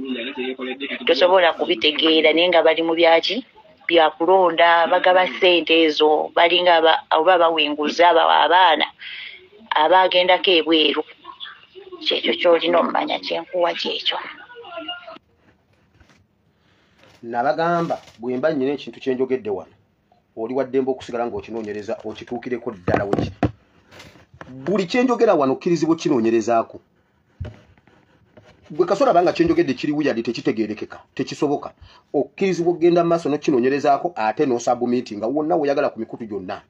tosobola kubitegeera naye nga bali mu byaki byakulonda bagaba ssente ezo balinga oba bawenguza abaana abagendako ebweru. Kyekyo kyolina omumanya kyenkuwa kyekyo. Nabagamba bwe mba nnyina ekintu kyenjogedde wano oli waddembe okusigala ng'okinoonyereza okituukireko ddala weki. Buli kyenjogera wano okkirizibwa okinoonyerezaako. Bwe kasola banga kyenjogedde kiri wiyadi tekitegeerekeka tekisoboka. Okkirizibwa okgenda mu maaso n'okinoonyerezaako ate n'osabumiti nga wonna weeyagala ku mikutu gyonna.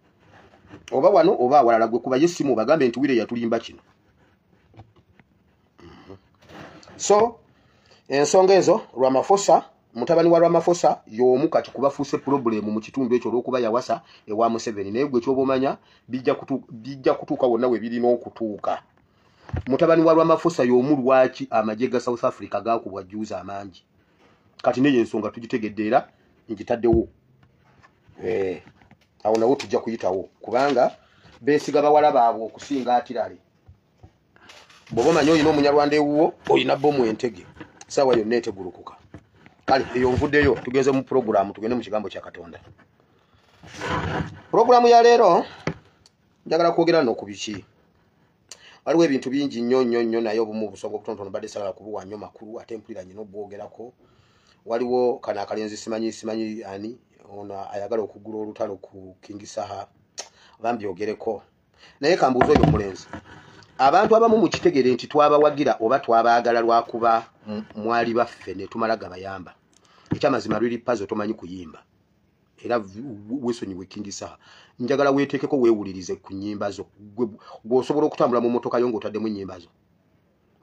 Oba wano oba awalala gwe kuba yessimu bagambe nti wire yatulimba kino. So ensonga ezo Ramaphosa mutabani wa Ramaphosa y'omu kati kubafuuse problemu mu kitundu ekyo olw'okuba yawasa ewa Museveni naye gwe ky'oba omanya bijja kutuuka wonna we birina okutuuka. Mutabani wa Ramaphosa y'omu lwaki amagye ga South Africa gaakubwa juuzi amangi. Kati neyo ensonga tugitegedde era ngitaddewo. Awo nawo tujja kuyitawo kubanga beesiga bawala baabwe okusinga atirale. Bw'oba omanyi olina omunyarwanda ewuwo olina bbomu entege saawa yonna etegulukuka. Kale eyo nvuddeyo tugeze mu puroguramu tugende mu kigambo kya Katonda. Puroguramu ya leero njagala kwogera nno ku biki. Waliwo ebintu bingi nnyo naye obumu obusonga obutonotono badde sagala kubuwa nnyo makulu ate mpuliranye n'obwogerako. Waliwo kana akalenzi simanyi ani ono ayagala okugula olutalo ku King Saha bambyogereko. Naye kambuuzo oyo omulenzi. Abantu abamu mukitegere nti twabawagira oba twabaagala lwakuba mwali baffe ne tumala gabayamba. Ekyamazima lwiri pazo tomanyi kuyimba. Era wesonyiwe King Saha. Njagala weetekeko weewulirize ku nnyimba zo. Gw'osobola okutambula mu motoka yo ng'otaddemu nnyimba zo.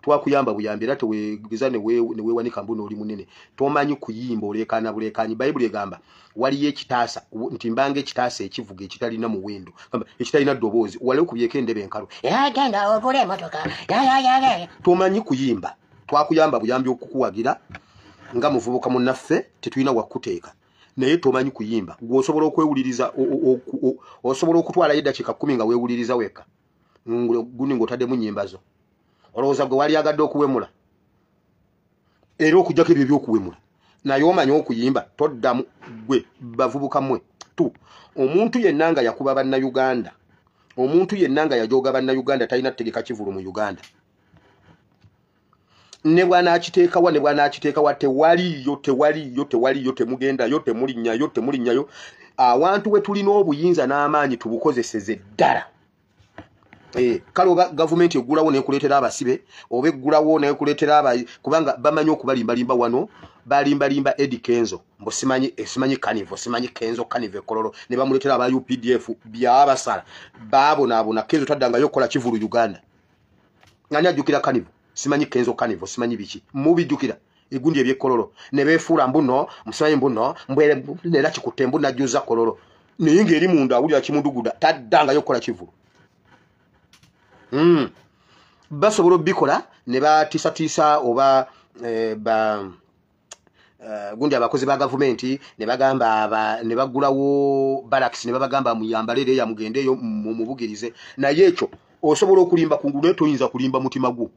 Twakuyamba buyambi era teweegeza ne weewanika mbuno oli munene. Tomanyi kuyimba oleekaana buleekaanyi. Bayibuli egamba waliyo ekitaasa nti mbanga ekitaasa ekivuga ekitalina muwendo. Ekitalina ddoboozi wali okubyeko endebe enkalu. Genda ogule emotoka. Tomanyi kuyimba. Twakuyamba buyambi okukuwagira nga muvubuka munnaffe tetulina wakuteeka. Naye tomanyi kuyimba. Gw'osobola okwewuliriza osobola okutwala eddakiika 10 nga weewuliriza weka. Gundi ng'otaddemu nnyimba zo. Olowooza gwe wali agadde okuwemula. Era okujjako ebyo by'okuwemula. Naye omanyi okuyimba toddamu gwe bavubuka mmwe. Omuntu yenna nga yakuba bannayuganda. Omuntu yenna nga yajooga bannayuganda talina tegeka kivulu mu Uganda. Ne bw'anaakiteekawa ne bw'anaakiteekawa tewaliyo temugendayo temulinnyayo. Awantu we tulina obuyinza n'amaanyi tubukozeseze ddala. Kale oba gavumenti eggulawo n'ekuleetera abasibe oba eggulawo n'ekuleetera kubanga bamanyi okubalimbalimba wano balimbalimba Eddie Kenzo mbo simanyi Kanivo simanyi Kenzo Kanivo Kololo ne bamuleetera aba UPDF byabasala baabonaabona Kenzo taddangayo okukola kivulu Uganda. Ng'ani ajjukira Kanivo simanyi Kenzo Kanivo simanyi biki mubijjukira egundi ebyekkololo ne beefuula mbuno musimanyi mbuno mbwere nera kikutte mbu najjuza kololo naye ng'eri munda awulira kimunduguda taddangayo okukola kivulu. Basobola obikola ne batiisatiisa oba gundi abakozi ba gavumenti ne bagamba ne baggulawo barracks ne babagamba muyambale era yamugendeeyo mubugirize naye ekyo osobola okulimba ku nguudo toyinza kulimba mutima gwo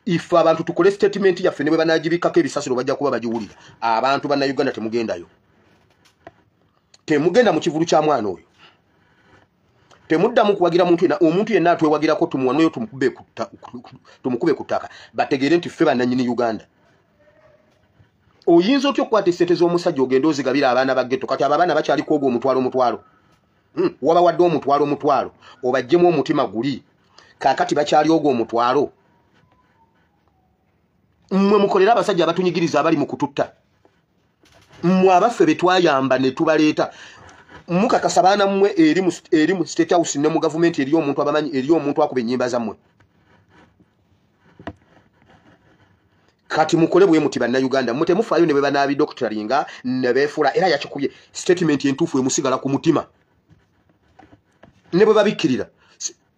ife abantu tukole statement yaffe ne bwe banagibikako ebisasiro bajja kuba bagiwulira abantu banna Uganda temugendayo temugenda mu kivulu kya mwana oyo temudda mu kuwagira omuntu yenna atwewagirako tumuwanoyo tumukube ku ttaka bategeere nti ffe bannannyini Uganda oyinza otya okukwata essente z'omusajja ogenda ozigabira abaana ba ghetto kati abaana bakyaliko ogwo omutwalo wabawadde omutwalo obajjemu omutima guli kaakati bakyali ogwo omutwalo mmwe mukolera abasajja abatunyigiriza abali mu kututta mmwe abaffe betwayamba ne tubaleeta mukakasa baana mmwe eri mu state house ne mu government eri omuntu abamanyi eri omuntu akuba ennyimba zammwe kati mukole bwe muti banna Uganda mute mufaayo ne beba nabi doctoringa ne befula era yakikubye statement entufu emusigala ku mutima ne bwe babikirira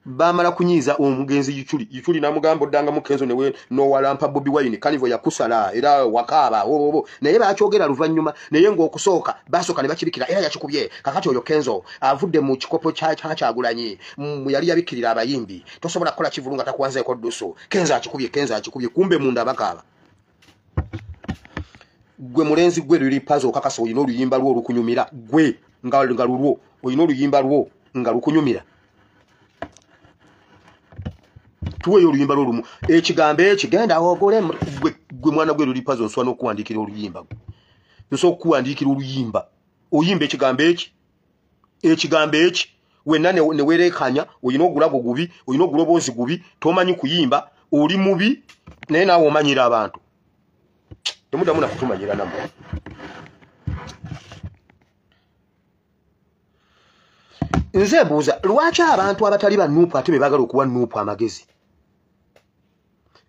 bamala kunyiza omugenzi Yichuli namugamba oddanga mukenzo newe no walampa Bobi Wine kanivo yakusala era wakaba naye bakyogera luvanyuma naye ng'okusooka basooka ne bakibikira era yakikubye kakati oyo Kenzo avudde mu kikopo kyagulanyi yali yabikirira abayimbi tosobola kukola kivulunga takwanzeeko dduso Kenzo akikubye kumbe munda bakaba gwe mulenzi gwe luli pazo kakasa oyina oluyimba lwo olukunyumira gwe nga lulwo oyina oluyimba lwo nga lukunyumira tuwe oluyimba lwo ekigambo ekigenda ogole gwe mwana gwe luli pazo nswa n'okuwandiikira oluyimba nso okuwandiikira oluyimba oyimba ekigambo eki wenna ne werekanya oyina ogulago gubi oyina oguloboozi gubi tomanyi kuyimba oli mubi naye naawe omanyira abantu temudamu na kutumanyira namwe nze mbuuza lwaki abantu abatali banuupu ate bebaagala okuwa nuupu amagezi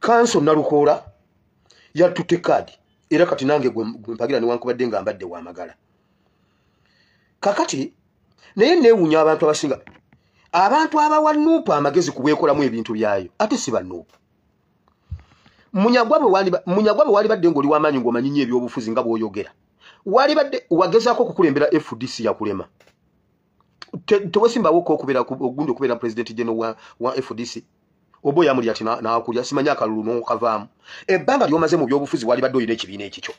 kanso Nalukoola yatutte kaadi era kati nange gwe mpagira newankubadde nga mbadde wamagala kakati naye neewuunya abantu abasinga abantu abawa nuupu amagezi kubwekolamu ebintu byayo ate si banuupu munyagwa bwe wali badde ng'oli w'amaanyi ng'omanyinyi ebyobufuzi nga bw'oyogera wali badde wagezaako okukulembera FDC yakulema tewesimbawo ogundi okubeera president general wa FDC obo yamuli ati nakulya simanya akalulu n'okavaamu ebbanga ly'omaze mu byobufuzi wali badde oyina ekibiina ekikyo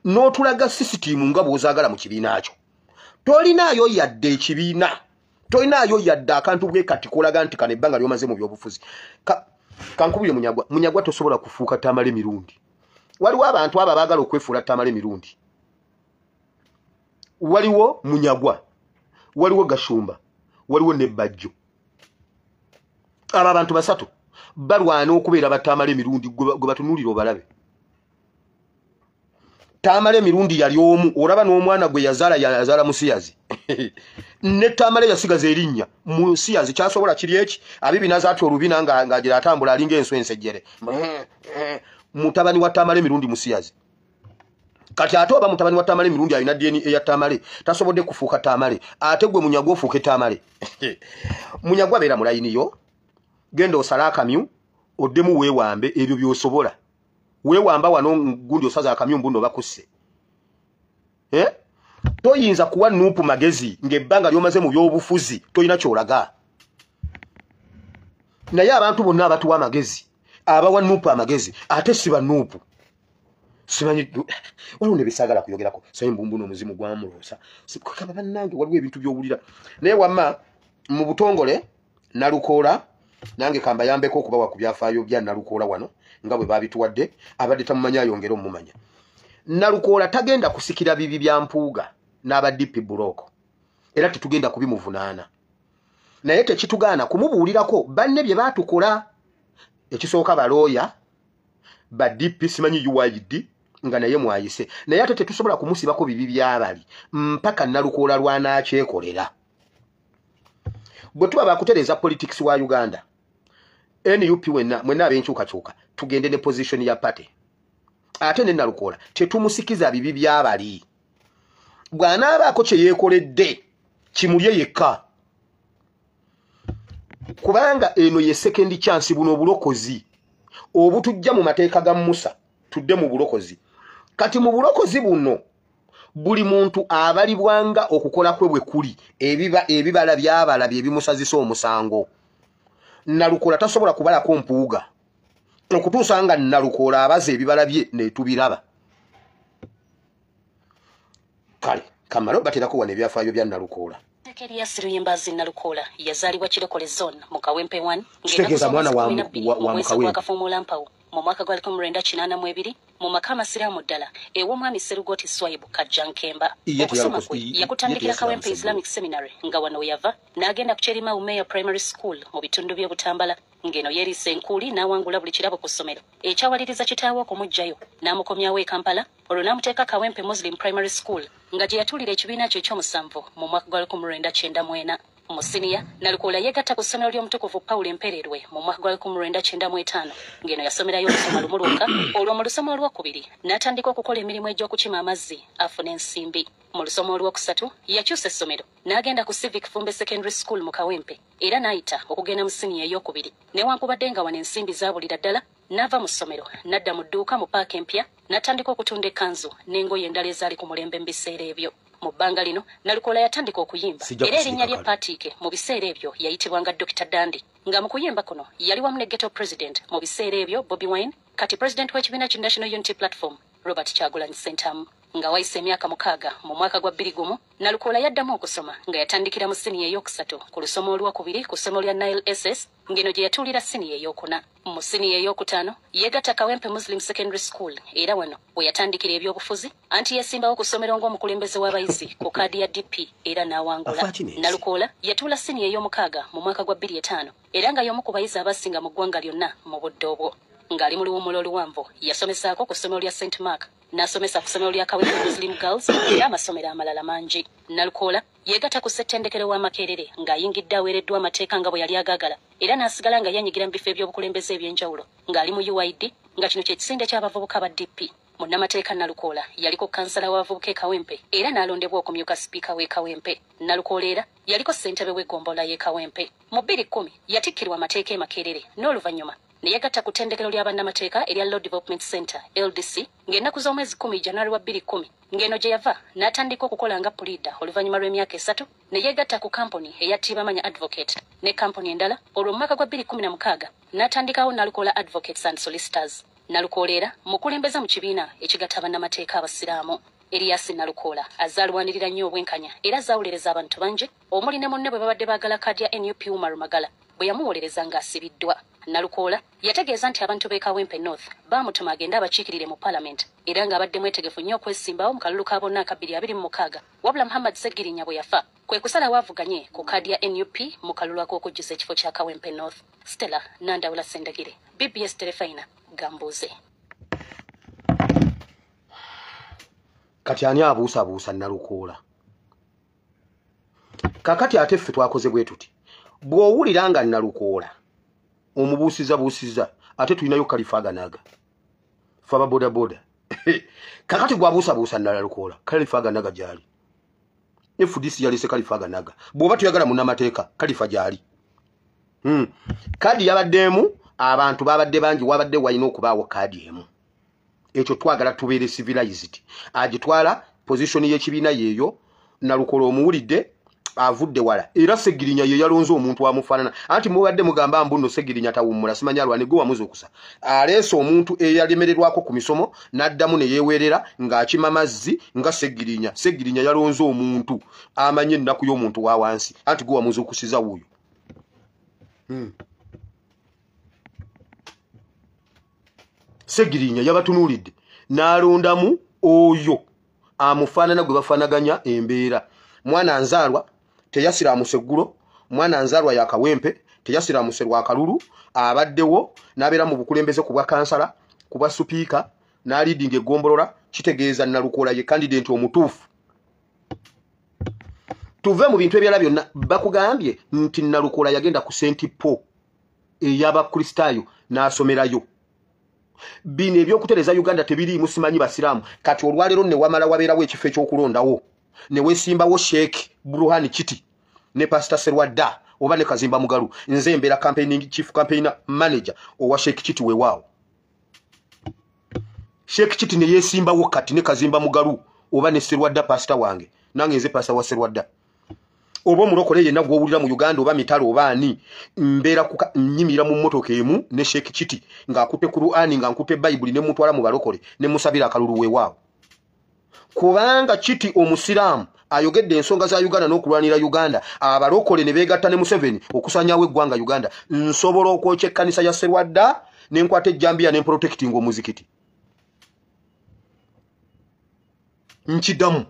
n'otulaga sisitiimu nga bw'ozaagala mu kibiina kyo tolinaayo yadde ekibiina tolinaayo yadde akantu bwe kati kolaga nti kano ebbanga ly'omaze mu byobufuzi kankubire munyagwa tosobola kufuuka Tamale mirundi waliwo abantu abo abaagala okwefuula Tamale mirundi waliwo Munyagwa waliwo Gashumba waliwo ne Bajjo aba abantu basatu balwana okubeera batamale mirundi gwe batunulira obalabe Tamale mirundi yali omu olaba n'omwana gwe yazaala musiyazi ne Tamale yasigaza erinnya musiyazi kyasobola kiri eki abibina zaati olubina ng'agira atambula alinga enswensejjere mutabani wa Tamale mirundi musiyazi kati ate oba mutabani wa Tamale mirundi alina DNA eya Tamale tasobodde kufuuka Tamale ate gwe Munyagwa ofuuke Tamale Munyagwa beera mulayiniyo genda osala akamyu oddemu weewambe ebyo by'osobola weewamba wano gundi osaza akamyu mbundo bakusse toyinza kuwa nuupu magezi ng'ebbanga ly'omaze mu by'obufuzi toyina kyolaga naye abantu bonna abatuwa amagezi abawa nuupu amagezi ate si banuupu simanyi waliwo ne bisaagala kuyogerako sayi mbumbuno omuzimu gwamuloosa kaba bannange waliwo ebintu by'owulira naye wamma mu butongole Nalukoola nange kambayambeko okubawa ku byafaayo bya Nalukoola wano nga bwe babituwadde abadde tamumanyi ayongera omumanya Nalukoola tagenda kusikira bibi bya mpuuga n'aba DP buloko era tetugenda kubimuvunaana naye tekitugaana kumubuulirako banne bye baatukola ekisooka balooya ba DP simanyi UID nga naye mwayise naye ate tetusobola kumusibako bibi byabali mpaka Nalukoola lwanakyekolera bwe tuba bakutereeza politics wa Uganda NUP mwenna ab'enkyukakyuka tugende ne position ya party ate ne Nalukoola tetumusikiza bibi byabali bw'anaabaako kye yeekoledde kimulye yekka kubanga eno ye second chance buno obulokozi obutujja mu mateeka ga Musa tudde mu bulokozi kati mu bulokozi buno buli muntu abalibwanga okukola kwe bwe kuli ebibala by'abalabye ebimusazisa omusango Nalukoola tasobola kubalako mpuuga okutuusa nga Nalukoola abaza ebibala bye ne tubiraba. Kale kamalo baterako wane ebyafaayo bya Nalukoola. Elias Luyimbazi Nalukoola yazaalibwa Kirokole Zone mu Kawempe 1 ng'ekitegeza mwana wa Mukawempe Kafumula Mpawu mu mwaka gwa 1982 mu maka amasiraamu ddala ew'omwami Serugoti Swaibu Kajjankemba. Okusoma kwe yakutandikira Kawempe Islamic Seminary nga wano yava n'agenda ku Cherima Umeya Primary School mu bitundu by'Obutambala ngeno yerise enkuuli n'awangula buli kirabo ku ssomero ekyawaliriza kitaawe okumugjayo n'amukomyawo e Kampala olwo n'amuteeka Kawempe Muslim Primary School nga gye yatuulira ekibiina kye eky'omusanvu mu mwaka gwa 1994. Mu siniya Nalukoola yegatta ku ssomero ly'omutukuvu Paul Empererwe mu mwaka gwa 1995 ngeno yasomerayo olusoma lumu lwokka olwo mu lusoma olwokubiri n'atandika okukola emirimu egy'okukima amazzi afuna ensimbi. Mu lusoma olwokusatu yakyusa essomero n'agenda ku Civic Fumbe Secondary School mu Kawempe era n'ayita okugenda mu siniya ey'okubiri newankubadde nga wano ensimbi zaabulira ddala n'ava mu ssomero n'adda mu dduuka mu paaka empya n'atandika okutunda ekkanzu n'engoye endala ezaali ku mulembe mu biseera ebyo. Mu bbanga lino Nalukoola yatandika okuyimba era erinnya lye Patrick mu biseera ebyo yayitibwanga Dr. Dandi nga mu kuyimba kuno yali wamu ne Ghetto President mu biseera ebyo Bobi Wine kati President w'ekibiina ki National Unity Platform Robert Kyagulanyi Ssentamu. Nga wayise emyaka 6 mu mwaka gwa 2001 Nalukoola yaddamu okusoma nga yatandikira mu siniya ey'okusatu ku lusoma olwokubiri ku ssomero lya Nile SS ngeno gye yatuulira siniya ey'okuna. Mu siniya ey'okutaano yegatta Kawempe Muslim Secondary School era wano we yatandikira ebyobufuzi anti yesimbawo ku ssomero ng'omukulembeze w'abayizi ku kaadi ya DP era n'awangula. Nalukoola yatuula siniya ey'omukaaga mu mwaka gwa 2005 era nga y'omu ku bayizi abasinga mu ggwanga lyonna mu budde obwo. Ngali mu luwummula oluwanvu yasomesaako ku ssomero lya St. Mark n'asomesa ku ssomero lya Kawempe Muslim Girls era amasomero amalala mangi. Nalukoola yegatta ku ssettendekero wa Makerere ng'ayingidde aweereddwa amateeka nga bwe yali agaagala era n'asigala nga yanyigira mu bifo eby'obukulembeze eby'enjawulo ng'ali mu UID nga kino kye kisinde ky'abavubuka ba DP. Munnamateeka Nalukoola yaliko kansala w'abavubuka e Kawempe era n'alondebwa okumyuka sipiika w'e Kawempe. Nalukoola era yaliko ssentebe w'eggombolola y'e Kawempe. Mu 2010 yatikkirwa amateeka e Makerere n'oluvannyuma ne yagatta ku ttendekero lya bannamateeka erya Law Development Center LDC ng'ennaku z'omwezi 10 January wa 2010 ng'eno gye yava n'atandika okukola nga puliida oluvannyuma lw'emyaka 3 ne yegatta ku kampuni eya Tibamanya Advocate ne kampuni endala olwo mu mwaka gwa 2016 n'atandikawo Nalukoola Advocates and Solicitors. Nalukoola era mukulembeza mu kibiina ekigatta bannamateeka abasiraamu. Elias Nalukoola azaalwanirira nnyo obwenkanya era azaawulereza abantu bangi omuli ne munne bwe babadde baagala kaadi ya NUP Umar Magala bwe yamuwolereza ng'asibiddwa. Nalukoola yategeeza nti abantu b'e Kawempe North baamutuma agende abakiikirire mu Parliament era ng'abadde mwetegefu nnyo okwesimbawo mu kalulu ka bonna 2026 wabula Muhammad Segirinya bwe yafa kwe kusala waavuganye ku kaadi ya NUP mu kalulu ak'okujjuza ekifo kya Kawempe North. Stella Nandawula Sendagire, BBS Terefayina, Gambuuze. Kati ani abuusabuusa Nalukoola? Kakati ate ffe twakoze bwe tuti bw'owulira nga Nalukoola omubuusiza ate tulinayo Kalifaganaga faba boda kakati gwabuusabuusa Nalukoola Kalifaganaga gyali FDC yalese Kalifaganaga bw'oba tuyagala munnamateeka Kalifa gyali kaadi yabaddeemu abantu babadde bangi wabadde walina okubaawo kaadi emu ekyo twagala tubeere civilized agitwala position y'ekibiina yeeyo Nalukoola omuwulidde avudde wala era Segirinya ye yalonze omuntu amufaanana anti mubadde mugamba mbuno Segirinya tawummula simanya alwane gwe wamuze okusa aleese omuntu eyalemererwako ku misomo n'addamu ne yeewerera ng'akima amazzi nga Segirinya yalonze omuntu amanye ennaku y'omuntu wa wansi anti gwe wamuze okusiza wuuyo Segirinya yabatunuulidde n'alondamu oyo amufaanana gwe bafaanaganya embeera. Mwana nzaalwa teyasiraamuse eggulo, mwana nzaalwa ya Kawempe teyasiraamuse lwa kalulu, abaddewo n'abeera mu bukulembeze ku bwa kansala ku bwa supiika n'aliidinga eggombolola. Kitegeeza Nalukoola ye candidate omutuufu. Tuve mu bintu ebirala byonna bakugambye nti Nalukoola yagenda ku St. Paul ey'abakristaayo n'asomerayo. Bino ebyokutereza Uganda tebiriimu simanyi basiraamu kati olwaleero ne wamala wabeerawo ekifo ekyokulondawo ne weesimbawo Sheikh Burhan Kiti ne Pastor Serwadda oba ne Kazimba Mugalu nze mbeera chief campaign manager owa Sheikh Kiti weewaawo. Sheikh Kiti ne yeesimbawo kati ne Kazimba Mugalu oba ne Serwadda pastor wange nange nze pastor wa Serwadda. oba omulokole yenna gw'owulira mu Uganda oba mitalo oba ani mbeera nnyimira mu mmotoka emu ne Sheikh Kiti ng'akutte Qur'ani ng'akutte Bayibuli ne mutwala mu balokole ne musabira akalulu weewaawo kubanga Kiti omusiraamu ayogedde ensonga za Uganda n'okulwanira Uganda abalokole ne beegatta ne Museveni okusanyaawo eggwanga Uganda nsobola okwokya ekkanisa ya Serwadda ne nkwata ejjambiya ne protecting omuzikiti nkiddamu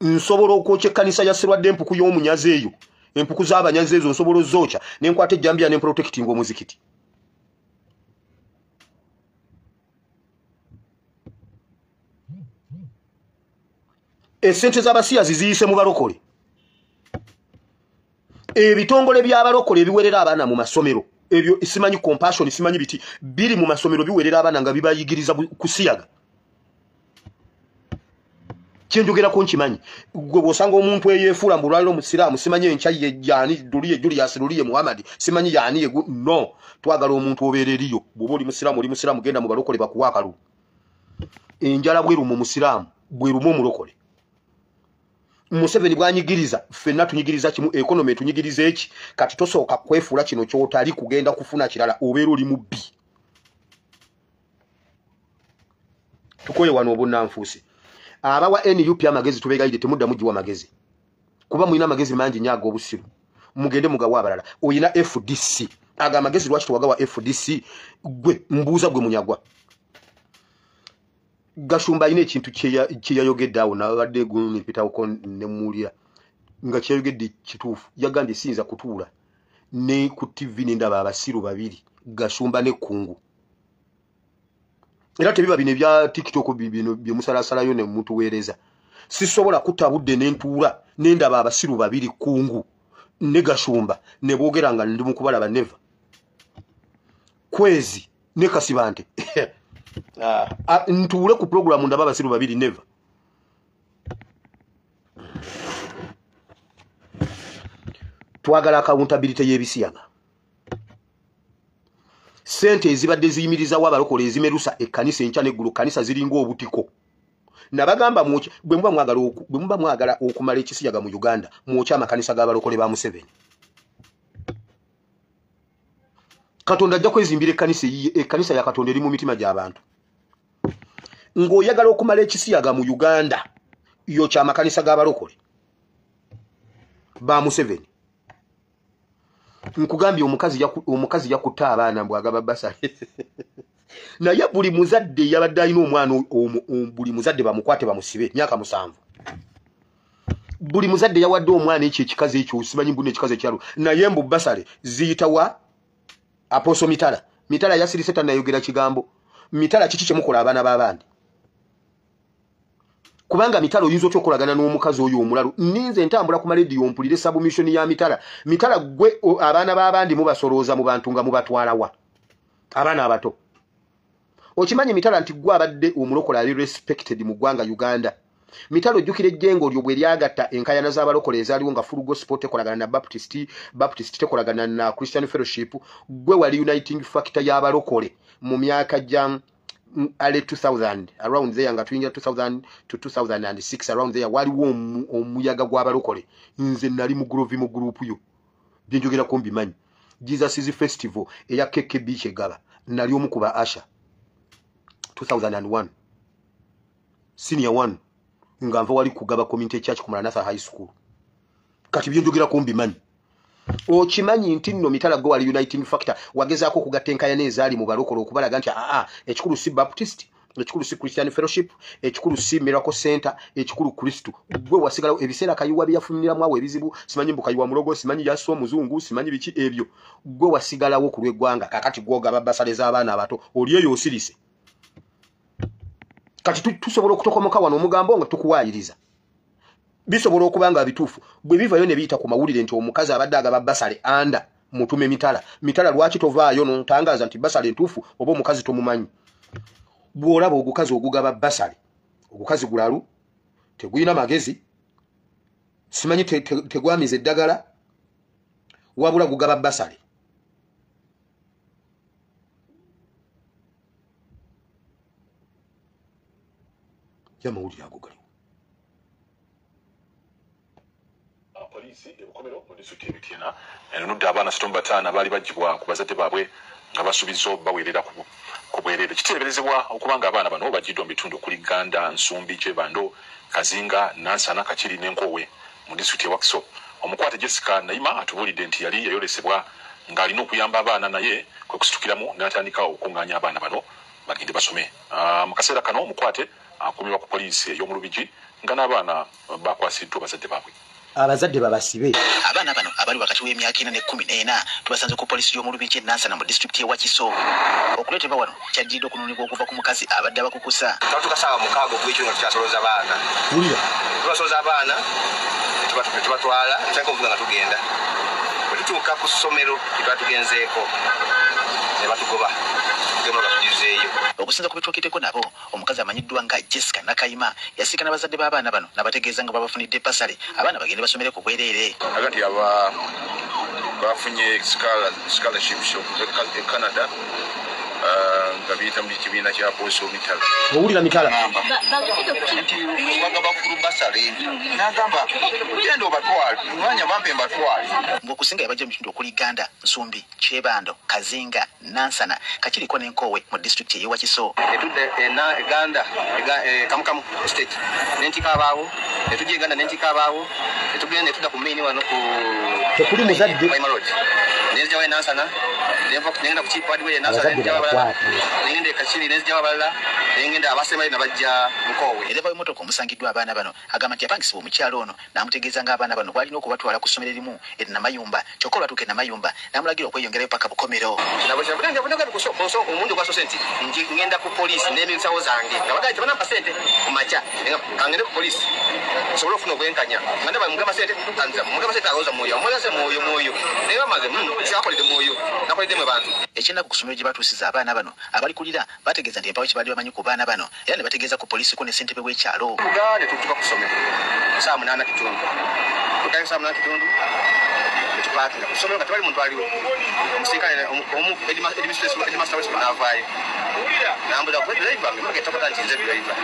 nsobola okwokya ekkanisa ya Serwadda empuku y'omunyazi eyo empuku z'abanyazi ezo nsobola ozzokya ne nkwata ejjambiya ne protecting omuzikiti esente z'abasiyazi ziyise mu balokole ebitongole by'abalokole ebiwerera abaana mu masomero ebyo simanyi compassion simanyi biti biri mu masomero biwerera abaana nga bibayigiriza kusiyaga kyenjogera ko nkimanyi gwe bw'osanga omuntu eyeefuula mu lwaliro musiraamu simanyi enkyayi yejjaani duliye Julius duliye Muhammad simanyi yaani ye no twagala omuntu obeera eriyo bw'oba oli musiraamu genda mu balokole bakuwa akalulu enjala bwerumu musiraamu bwerumu omulokole Museveni bwanyigiriza ffenna tunyigiriza kimu economy tunyigiriza eki kati tosooka kwefuula kino kyotali kugenda kufuna kirala obeera oli mubbi tukoye wano obunnanfuusi abawa NUP amagezi tubeegayidde temudda mugiwa magezi kuba mulina amagezi mangi nyaaga obusiru mugende mugawa abalala oyina FDC aga amagezi lwaki tuwagawa FDC gwe mbuuza gwe munyagwa Gashumba ine ekintu kyeyayogedde awo nabadde gunipitawoko ne muwulira nga kyeyayogedde kituufu yagambye siyinza kutuula ne ku TV n'endaba abasiru babiri Gashumba ne Kungu era tebiba bino ebya TikTok bino bye musalasalayo ne mutuweereza sisobola kutabudde n'entuula n'endaba abasiru babiri Kungu ne Gashumba ne boogera nga ndi mu kubalaba neva Kwezi ne Kasibante ntuule ku programu ndaba abasiru babiri neva twagala accountability y'ebisiyaga sente ezibadde ziyimirizawo abalokole ezimerusa ekkanisa enkya n'eggulu kanisa ziringa obutiko nabagamba bwe muba mwagala okumala ekisiyaga mu Uganda mwokya amakanisa g'abalokole ba Museveni Katonda ajja kwezimbira ekkanisa ya Katonda eri mu mitima gy'abantu ng'oyagala okumala ekisiyaga mu Uganda yokya amakanisa g'abalokole ba Museveni nkugambye omukazi yakutta abaana mbwagaba basale naye buli muzadde yabadde alina omwana buli muzadde bamukwate bamusibe myaka 7 buli muzadde yawadde omwana ekyo ekikazi ekyo simanyi mbune ekikazi ekyalo naye mbu basale ziyitawa Aposo Mitala yasirise tanayogera kigambo Mitala kiki kyemukola abaana b'abandi kubanga Mitala oyinza otya okolagana n'omukazi oyo omulalu ninze ntambula ku radio mpulire submission ya Mitala gwe abaana b'abandi mubasolooza mu bantu nga mubatwalawa abaana abato okimanyi Mitala nti gwe abadde omulokola ali respected mu ggwanga Uganda Mitala ojjukira ejjengo lyo bwe lyagatta enkayana z'abalokole ezaaliwo nga full gospel tekolagana na Baptist tekolagana na Christian Fellowship gwe wali uniting factor y'abalokole mu myaka gya early 2000 around there nga tuyingira 2000 to 2006 around there waliwo omuyaga gw'abalokole nze nali mu group yo byenjogera ko mbimanyi Jesus is festival eya KKB Chegaba nali omukuba Asha 2001 senior 1 nga nva wali kugaba community church ku Maranatha high school kati byenjogera ko mbimanyi okimanyi nti nno Mitala gwe wali uniting factor wagezaako okugatta enkayana ezaali mu balokole okubalaga nti ekikulu si Baptist ekikulu si Christian Fellowship ekikulu si Miracle Center ekikulu Kristo gwe wasigala ebiseera kayiwa byafuniramu awo ebizibu simanyi mbukayiwa mulogo simanyi yaso omuzungu simanyi biki ebyo gwe wasigalawo ku lw'eggwanga kakati gwogaba basale z'abaana abato oli eyo osirise kati tusobola okutokomoka wano omugambo nga tukuwaayiriza bisobola okubanga bituufu bwe bivayo ne biyita ku mawulire nti omukazi abadde agaba basale anda mutume Mitala lwaki tovaayo n'otangaza nti basale ntuufu oba omukazi tomumanyi bw'olaba ogukazi ogugaba basale ogukazi gulalu tegulina magezi simanyi tegwamiza eddagala wabula gugaba basale y'amawulire ago galiwo poliisi ebukomero mu disitulikiti y'Emityana enunudde abaana 35 baali bagibwa ku bazadde baabwe nga basuubiza baweerera ku bwereere. Kiteeberezebwa okuba nga abaana bano bagiddwa mu bitundu okuli Ganda, Nsumbi, Kyebando, Kazinga, Nansana, Kakiri n'Enkowe mu disitulikiti y'Wakiso. Omukwate Jessica Naima atubuulidde nti yali yayolesebwa ng'alina okuyamba abaana naye kwe kusitukiramu n'atandika okuŋŋaanya abaana bano bagende basome. Mu kaseera kano omukwate akumibwa ku poliisi ey'omu Lubigi nga n'abaana bakwasiddwa bazadde baabwe. Abazadde babasibe. Abaana bano abali wakati w'emyaka 4 ne 14 tubasanze ku poliisi y'omu Lubigi Nansana mu disitulikiti y'Ewakiso. Okuleetebwa wano kyajjiddwa okununibwa okuva ku mukazi abadde abakukusa. Tukasaba mukaaga okuwekyo nga tukyasoloza abaana. Wulira. Tubasoloza abaana tubatwala tutandika okuvuga nga tugenda. Bwe tutuuka ku ssomero tugenzeeko ne batugoba. Okusinza ku bitwakiteko nabo omukazi amanyiddwa nga Jessica Nakayima yasikana bazadde b'abaana bano nabategeeza nga babafunidde pasale abaana bagende basomere ku bwereere. Agati bafunye scholarship e Canada nga biyita mu kibiina kya Poliisi Mitala. Owulira Mitala? Bagamba kulu basale n'agamba genda obatwale mwanya bampe mbatwale. Ng'okusinga yabajja mu kitundu okuli Ganda, Nsumbi, Kyebando, Kazinga, Nansana, Kakiriko n'Enkowe mu disitulikiti y'Ewakiso. Etudde Ganda Kamukamu state n'entika abaawo, etujja Ganda n'entika abaawo, etugenda etudda ku main wano ku tekuli muzadde nezija we Nansana nengenda ku chief wadiwe Nansana nengenda Kakiri nezija abalala nengenda abasembayo nabajja Nkowe. Ereva emotoka omusangiddwa abaana bano agamba nti yapangisibwa omukyalo ono n'amutegeeza ng'abaana bano balina okubatwala ku ssomero erimu Namayumba kyokka olwatuuka Namayumba n'amulagira okweyongerayo paka Bukomero. Omuntu gwasose nti ngenda ku poliisi n'emisawo zange nga bagaye tebanampa ssente ku makya kangende ku poliisi osobole okufuna obwenkanya nga ndaba mugamba ssente awoza mwoyo omwolase mwoyo naye bamaze kyakolere mwoyo nakoledde mwe bantu. Ekyennaku ku ssomero gye batuusiza abaana bano abali kulira bategeeza nti empawo kye baali bamanyi ku baana bano era ne bategeeza ku poliisi ko ne ssentebe w'ekyalo. Tugane tutuka ku ssomero saa 8 kitundu tukayo saa 8 kitundu tukwatinga ku ssomero nga tebali muntu aliwo omusinkane edimasta wesi n'avaayo nambuza ku driver nge tokota nti nze driver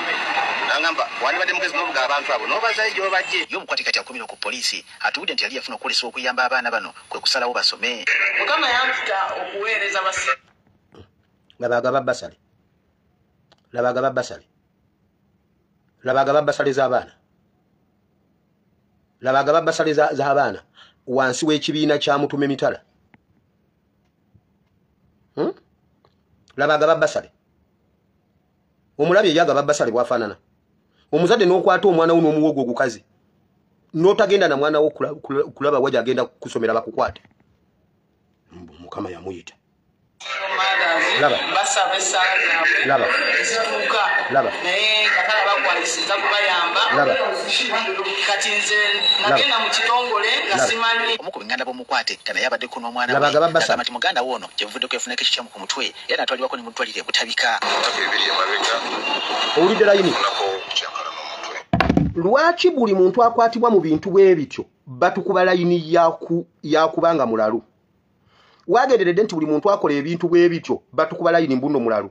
nangamba wandibadde mugezi n'obuga abantu abo n'obazayo gy'obajje. Ye omukwate kati akumira ku poliisi atubudde nti yali yafuna okukolesa okuyamba abaana bano kwe kusalawo basome. Mukama yamputa okuweereza basale. Labaga babbasale. Labaga babbasale. Labaga babbasale z'abaana. Labaga babbasale z'abaana wansi w'ekibiina kya Mutume Mitala. Labaga babbasale. Omulabye yaga babbasale bwafaanana. Omuzadde n'okwata omwana wo n'omuwogo ogukazi. N'otagenda na mwana wo kulaba wajja agenda kusomera bakukwate. Mukama yamuyita. Laba. Basabe sana. Laba. Zituka. Laba. Naye kakala bakwalisiza kubayamba. Laba. Kati nze nagenda mu kitongole nga simanyi. Omu ku binganda b'omukwate kana yabadde kuno omwana Labaga babbasa. Kati muganda wono kyevudde kwefuna ekikyamu ku mutwe era natwalibwako ne mutwalire butabika. Owulidde layini? Lwaki buli muntu akwatibwa mu bintu bwe bityo batukuba layini yakubanga mulalu? Wagenderedde nti buli muntu akola ebintu bwe bityo batukuba layini mbuno mulalu.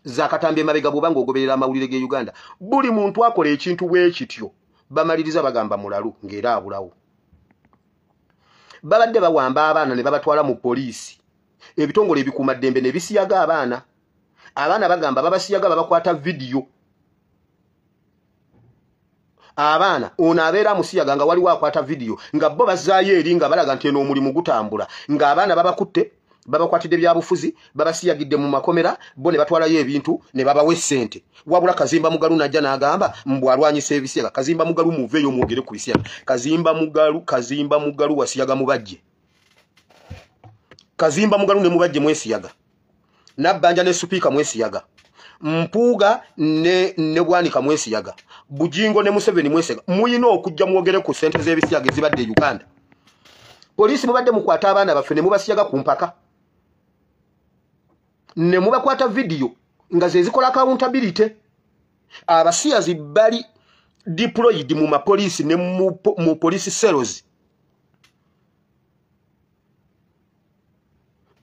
Zakatambe mabega bubanga ogoberera amawulire ge Uganda. Buli muntu akola ekintu bwe kityo bamaliriza bagamba mulalu ng'era abulawo. Babadde bawamba abaana ne babatwala mu poliisi. Ebitongole ebikuuma ddembe ne bisiyaga abaana. Abaana bagamba babasiyaga babakwata video. Abaana ono abeera musiyaga nga waliwo akwata video nga bo bazaayo eri nga balaga nti eno omulimu gutambula nga abaana babakutte babakwatidde byabufuzi babasiyagidde mu makomera bo ne batwalayo ebintu ne babawe ssente. Wabula Kazimba Mugalu najja n'agamba mbw alwanyisa ebisiyaga. Kazimba Mugalu muveeyo mwogere ku bisiyaga. Kazimba Mugalu wasiyaga mubajje. Kazimba Mugalu ne mubajje mwesiyaga. Nabbanja ne Supiika mwesiyaga. Mpuuga ne Bwanika mwesiyaga. Bujingo ne Museveni mwesiyaga. Muyina okujja mwogere ku ssente z'ebisiyaga ezibadde Uganda. Poliisi mubadde mukwata abaana baffe ne mubasiyaga ku mpaka. Ne mubakwata video nga ze zikola accountability. Abasiyazi bali deployed mu mapoliisi ne mu police cells.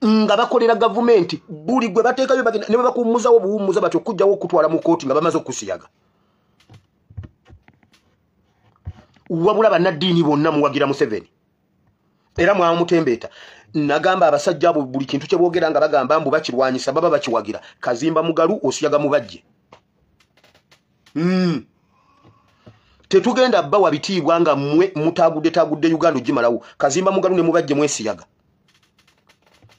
Nga bakolera government buli gwe bateekayo bagenda ne bakumuzawo buwumuza batyo kujjawo okutwala mu kooti nga bamaze okusiyaga. wabula bannaddiini bonna muwagira Museveni era mwamutembeeta nagamba abasajja abo buli kintu kye boogera nga bagamba mbu bakirwanyisa baba bakiwagira Kazimba Mugalu osiyaga mubajje tetugenda bba wabitiibwa nga mwe mutagudde Uganda ogimalawo Kazimba Mugalu ne mubajje mwesiyaga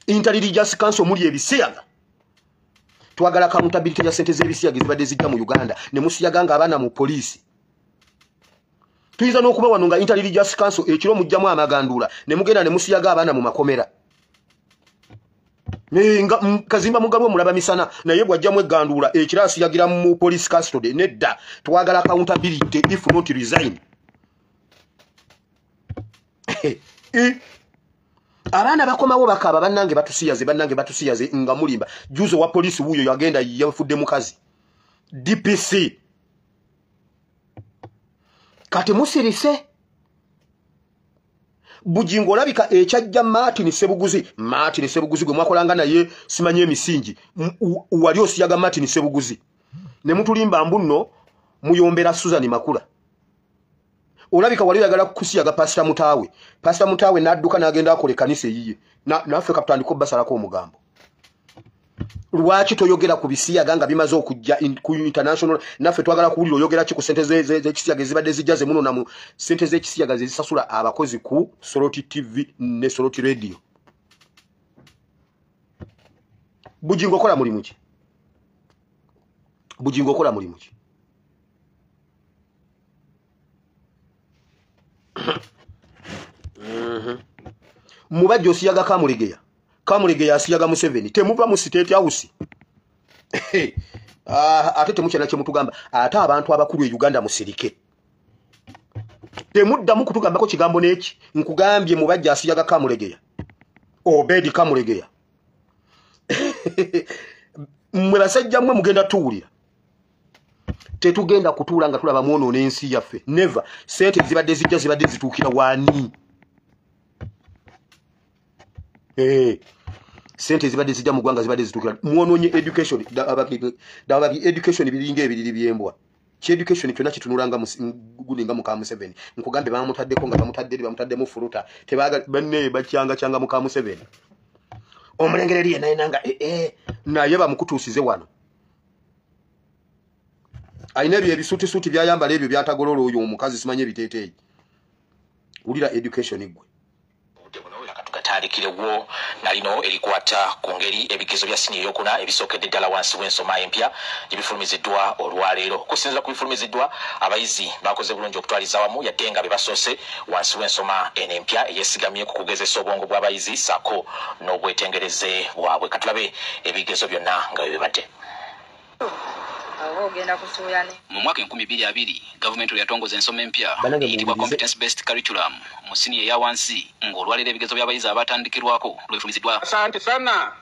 Intelligence Council muli ebisiyaga twagala accountability ya sente z'ebisiyaga zibadde zijja mu Uganda ne musiyaga nga abaana mu poliisi tuyiza n'okuba wano nga Intelligence Council ekiro mujjamu amagandula ne mugenda ne musiyaga abaana mu makomera Kazimba Mugalu mulaba misana naye bwajjamu egandula ekirasi yagira mu police custody nedda twagala accountability if not resign abaana bakomawo bakaba bannange batusiyaze nga mulimba juzo wa police wuyo yagenda yafudde mukazi DPC kati musirise Bujingo olabika ekyajja Martin Sebuguzi gwe mwakolanga naye simanye emisingi wali osiyaga Martin Sebuguzi ne mutulimba mbunno muyombera Susan Makula olabika wali yagala kusiyaga Pastor Mutawe n'adduka n'agenda akole kanisa yiye naffe kapitandiko basalako omugambo lwaki toyogera ku bisiyaga nga bimaze okujja ku international naffe twagala kuwulira oyogera ki ku sente z'ekisiyaga ezibadde zijjaze muno na mu sente z'ekisiyaga zisasula abakozi ku Soroti TV ne Soroti Radio Bujingo kola mulimu ki mubajja osiyaga Kamulegeya asiyaga Museveni temuva mu state house ate temukyana kye mutugamba ate abantu abakulu e Uganda musirike temuddamu kutugambako kigambo n'eki nkugambye mubajja asiyaga Kamulegeya Obedi Kamulegeya mwe basajja mwe mugenda tuwulira tetugenda kutuula nga tulaba mwonoona ensi yaffe never sente zibadde zituukira wani sente zibadde zijja mu ggwanga zibadde zitukira mwonoonye education dababi education biringa ebiriri byembwa ki education kyonna kitunulanga guninga muka Museveni nkugambe bamutaddeko nga bamutaddemu furuta tebaga banne bakyanga muka Museveni omulengereri naye nanga naye bamukutuusize wano ayina ebisuuti byayambala ebyo byatagolola oyo omukazi simanye ebiteeteeyi wulira education gwe tugatalikirewo nalino erikwata ku ngeri ebigezo bya siniya eyokuna ebisookedde ddala wansi w'ensoma empya ebifulumiziddwa olwaleero okusinziira ku bifulumiziddwa abayizi bakoze bulungi okutwaliza wamu yadde nga be basoose wansi w'ensoma eno empya eyeesigamye ku kugezesa obwongo bw'abayizi ssaako n'obwetengereze bwabwe katulabe ebigezo byonna nga bwe bibadde mu mwaka 2020 gavumenti yatongoza ensoma empya eyitibwa competence based curriculum mu siniya eya wansi ng'olwaleero ebigezo by'abayizi abatandikirwako lwefulumiziddwa asante sana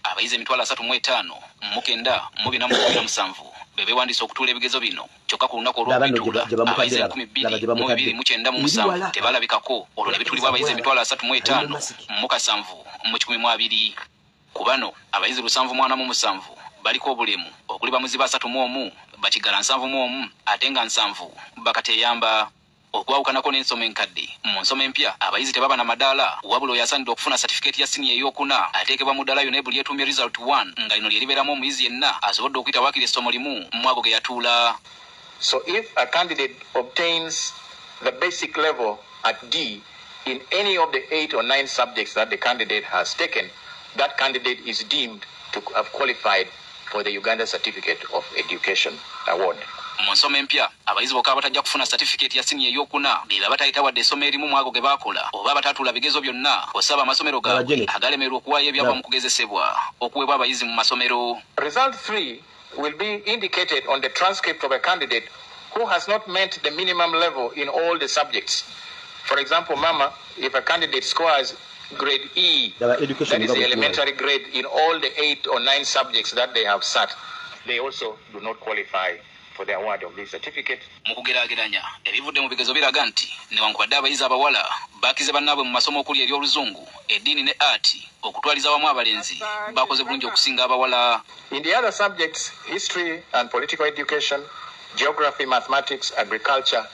abayizi 339,427 bebewandiisa okutuula ebigezo bino kyokka ku lunaku olw'okubituula abayizi 2,297 tebalabikako olwo ne bituulibwa abayizi 3,577 mu 2020 ku bano abayizi 747 baliko obulemu okuli bamuzi ba 31 bakigala 71 ate nga 7 bakateyamba okwawukanako n'ensoma enkadde mu nsoma empya abayizi tebaba na madaala wabula oyasanidde okufuna satifikeeti ya siniya ey'okuna ateekebwa mu ddaala yonna ebuli yeetuumye result 1 nga lino lye libeeramu omuyizi yenna asobodde okuyita waakiri essomo limu mu ago ge yatuula. So if a candidate obtains the basic level at D in any of the 8 or 9 subjects that the candidate has taken, that candidate is deemed to have qualified for the Uganda Certificate of Education Award. Mu nsoma empya abayizi bokka abatajja kufuna satifikeeti ya siniya ey'okuna beba batayita wadde essomo erimu mu ago ge baakola oba batatuula bigezo byonna osaba amasomero gaabwe agalemerwa okuwaayo ebyava mu kugezesebwa okuweebwa abayizi mu masomero. Result 3 will be indicated on the transcript of a candidate who has not met the minimum level in all the subjects. For example, Mama, if a candidate scores grade E, that is the elementary grade in all the 8 or 9 subjects that they have sat, they also do not qualify for the award of this certificate. Mu kugeraageranya ebivudde mu bigezo biraga nti newankubadde abayizi abawala baakize bannaabwe mu masomo okuli ery'oluzungu eddiini ne ati okutwaliza wamu abalenzi bakoze bulungi okusinga abawala. In the other subjects, history and political education, geography, mathematics, agriculture,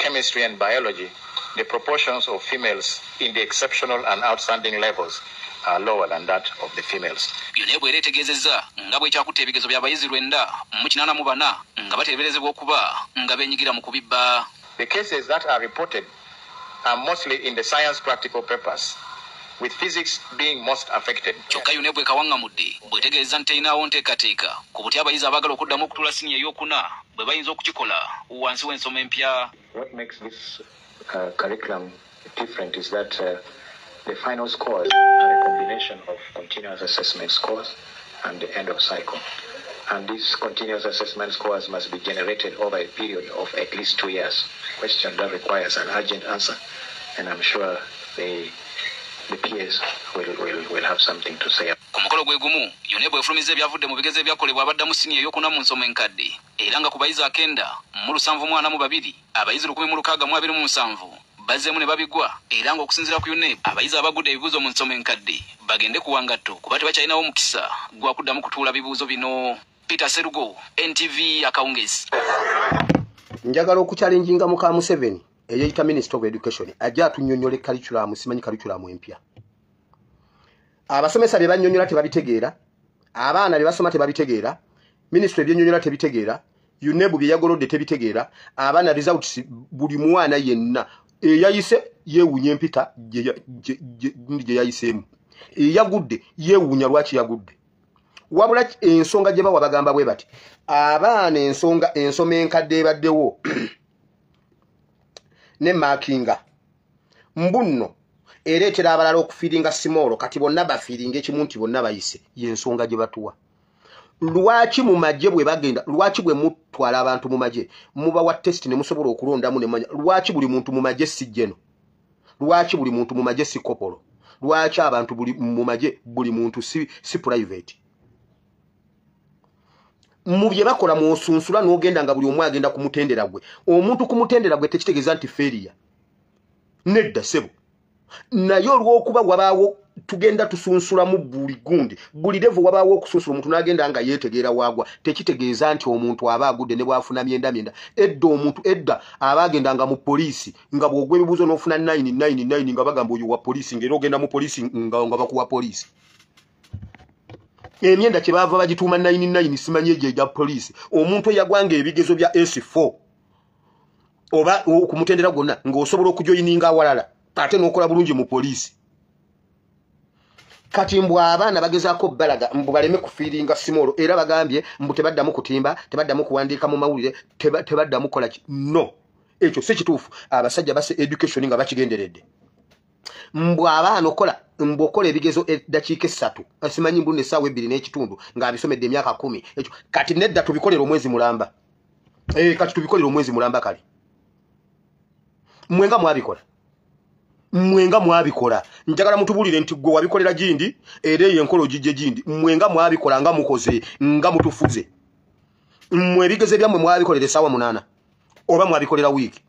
chemistry and biology, the proportions of females in the exceptional and outstanding levels are lower than that of the females. Yonebwe eretegezeza nga bwe kyakutte ebigezo by'abayizi 9 mu 84 nga bateeberezebwa okuba nga benyigira mu kubibba. The cases that are reported are mostly in the science practical papers, with physics being most affected. Kyokka Yonebwe kawangamudde bwetegeeza nti teyinaawo nteekateeka ku buti abayizi abaagala okuddamu okutula siniya ey'okuna bwe bayinza okukikola wansi w'ensoma empya. What makes this curriculum different is that the final scores are a combination of continuous assessment scores and the end of cycle. And these continuous assessment scores must be generated over a period of at least 2 years. Question that requires an urgent answer, and I'm sure the peers will have something to say. Ku mukolo gwe gumu Yonebwe efulumiza ebyavudde mu bigezo ebyakolebwa abaddamu siniya ey'okuna mu nsoma enkadde era nga ku bayizi 9 mu 742 abayizi 1,627 bazzeemu ne babigwa era ng'okusinziira ku Yonebwe abayizi abagudde ebibuuzo mu nsoma enkadde bagende ku wangatto kuba tebakyalinawo mukisa gwa kuddamu kutuula bibuuzo bino. Peter Serugo, NTV Akawungezi. Njagala okukyalenjinga muka Museveni eyeyita Minister of Education ajja atunnyonnyole curriculum simanyi curriculum empya. Abasomesa bye bannyonnyola tebabitegeera, abaana bye basoma tebabitegeera, Ministry ebyennyonnyola tebitegeera, Yonebwe bye yagolodde tebitegeera, abaana results buli mwana yenna eyayise yeewunya empita gye yayiseemu. Eyagudde yeewunya lwaki yagudde. Wabula ensonga gye bawa bagamba bwe bati abaana ensoma enkadde ebaddewo ne makinga mbunno ereetera abalala okufiiringa simolo kati bonna bafiiringa ekimu nti bonna bayise y'ensonga gye batuwa. Lwaki mu magye bwe bagenda, lwaki bwe mutwala abantu mu magye mubawa test ne musobola okulondamu ne manya lwaki buli muntu mu magye si jeno, lwaki buli muntu mu magye si kopolo, lwaki abantu buli mu magye buli muntu si private. Mu bye bakola mu osunsula n'ogenda nga buli omu agenda kumutendera gwe. Omuntu kumutendera gwe tekitegeeza nti failure. Nedda sebo. Naye olw'okuba wabaawo tugenda tusunsula mu buli gundi. Buli level wabaawo okusunsula omuntu n'agenda nga yeetegeera waagwa. Tekitegeeza nti omuntu aba agudde ne bw'afuna myenda. Edda omuntu edda aba agenda nga mu poliisi nga bw'ogwa ebibuuzo n'ofuna 999 nga bagamba oyo wa poliisi ng'era ogenda mu poliisi nga bakuwa poliisi. Emyenda kye baava bagituuma 99 simanyi egya poliisi. Omuntu eyagwanga ebigezo bya S4 oba okumutendera gonna ng'osobola okujoyininga awalala ate n'okola bulungi mu poliisi. Kati mbw abaana bagezaako balaga mbu baleme kufiiringa simolo era bagambye mbu tebaddamu kutimba, tebaddamu kuwandiika mu mawulire, tebaddamu kola ki. No, ekyo si kituufu. Abasajja base education nga bakigenderedde. Mbw abaana okola ebigezo eddakiika 3 asimanyi mbu n'essaawa 2 n'ekitundu ng'abisomedde emyaka 10 ekyo kati nedda tubikolera omwezi mulamba. Kati tubikolera omwezi mulamba kale. Mwenga mwabikola njagala mutubulire nti gwe wabikolera gindi era enkolo gijje gindi. Mwenga mwabikola nga mukoze nga mutufuze. Mwe ebigezo byammwe mwabikolera essaawa 8 oba mwabikolera wiiki.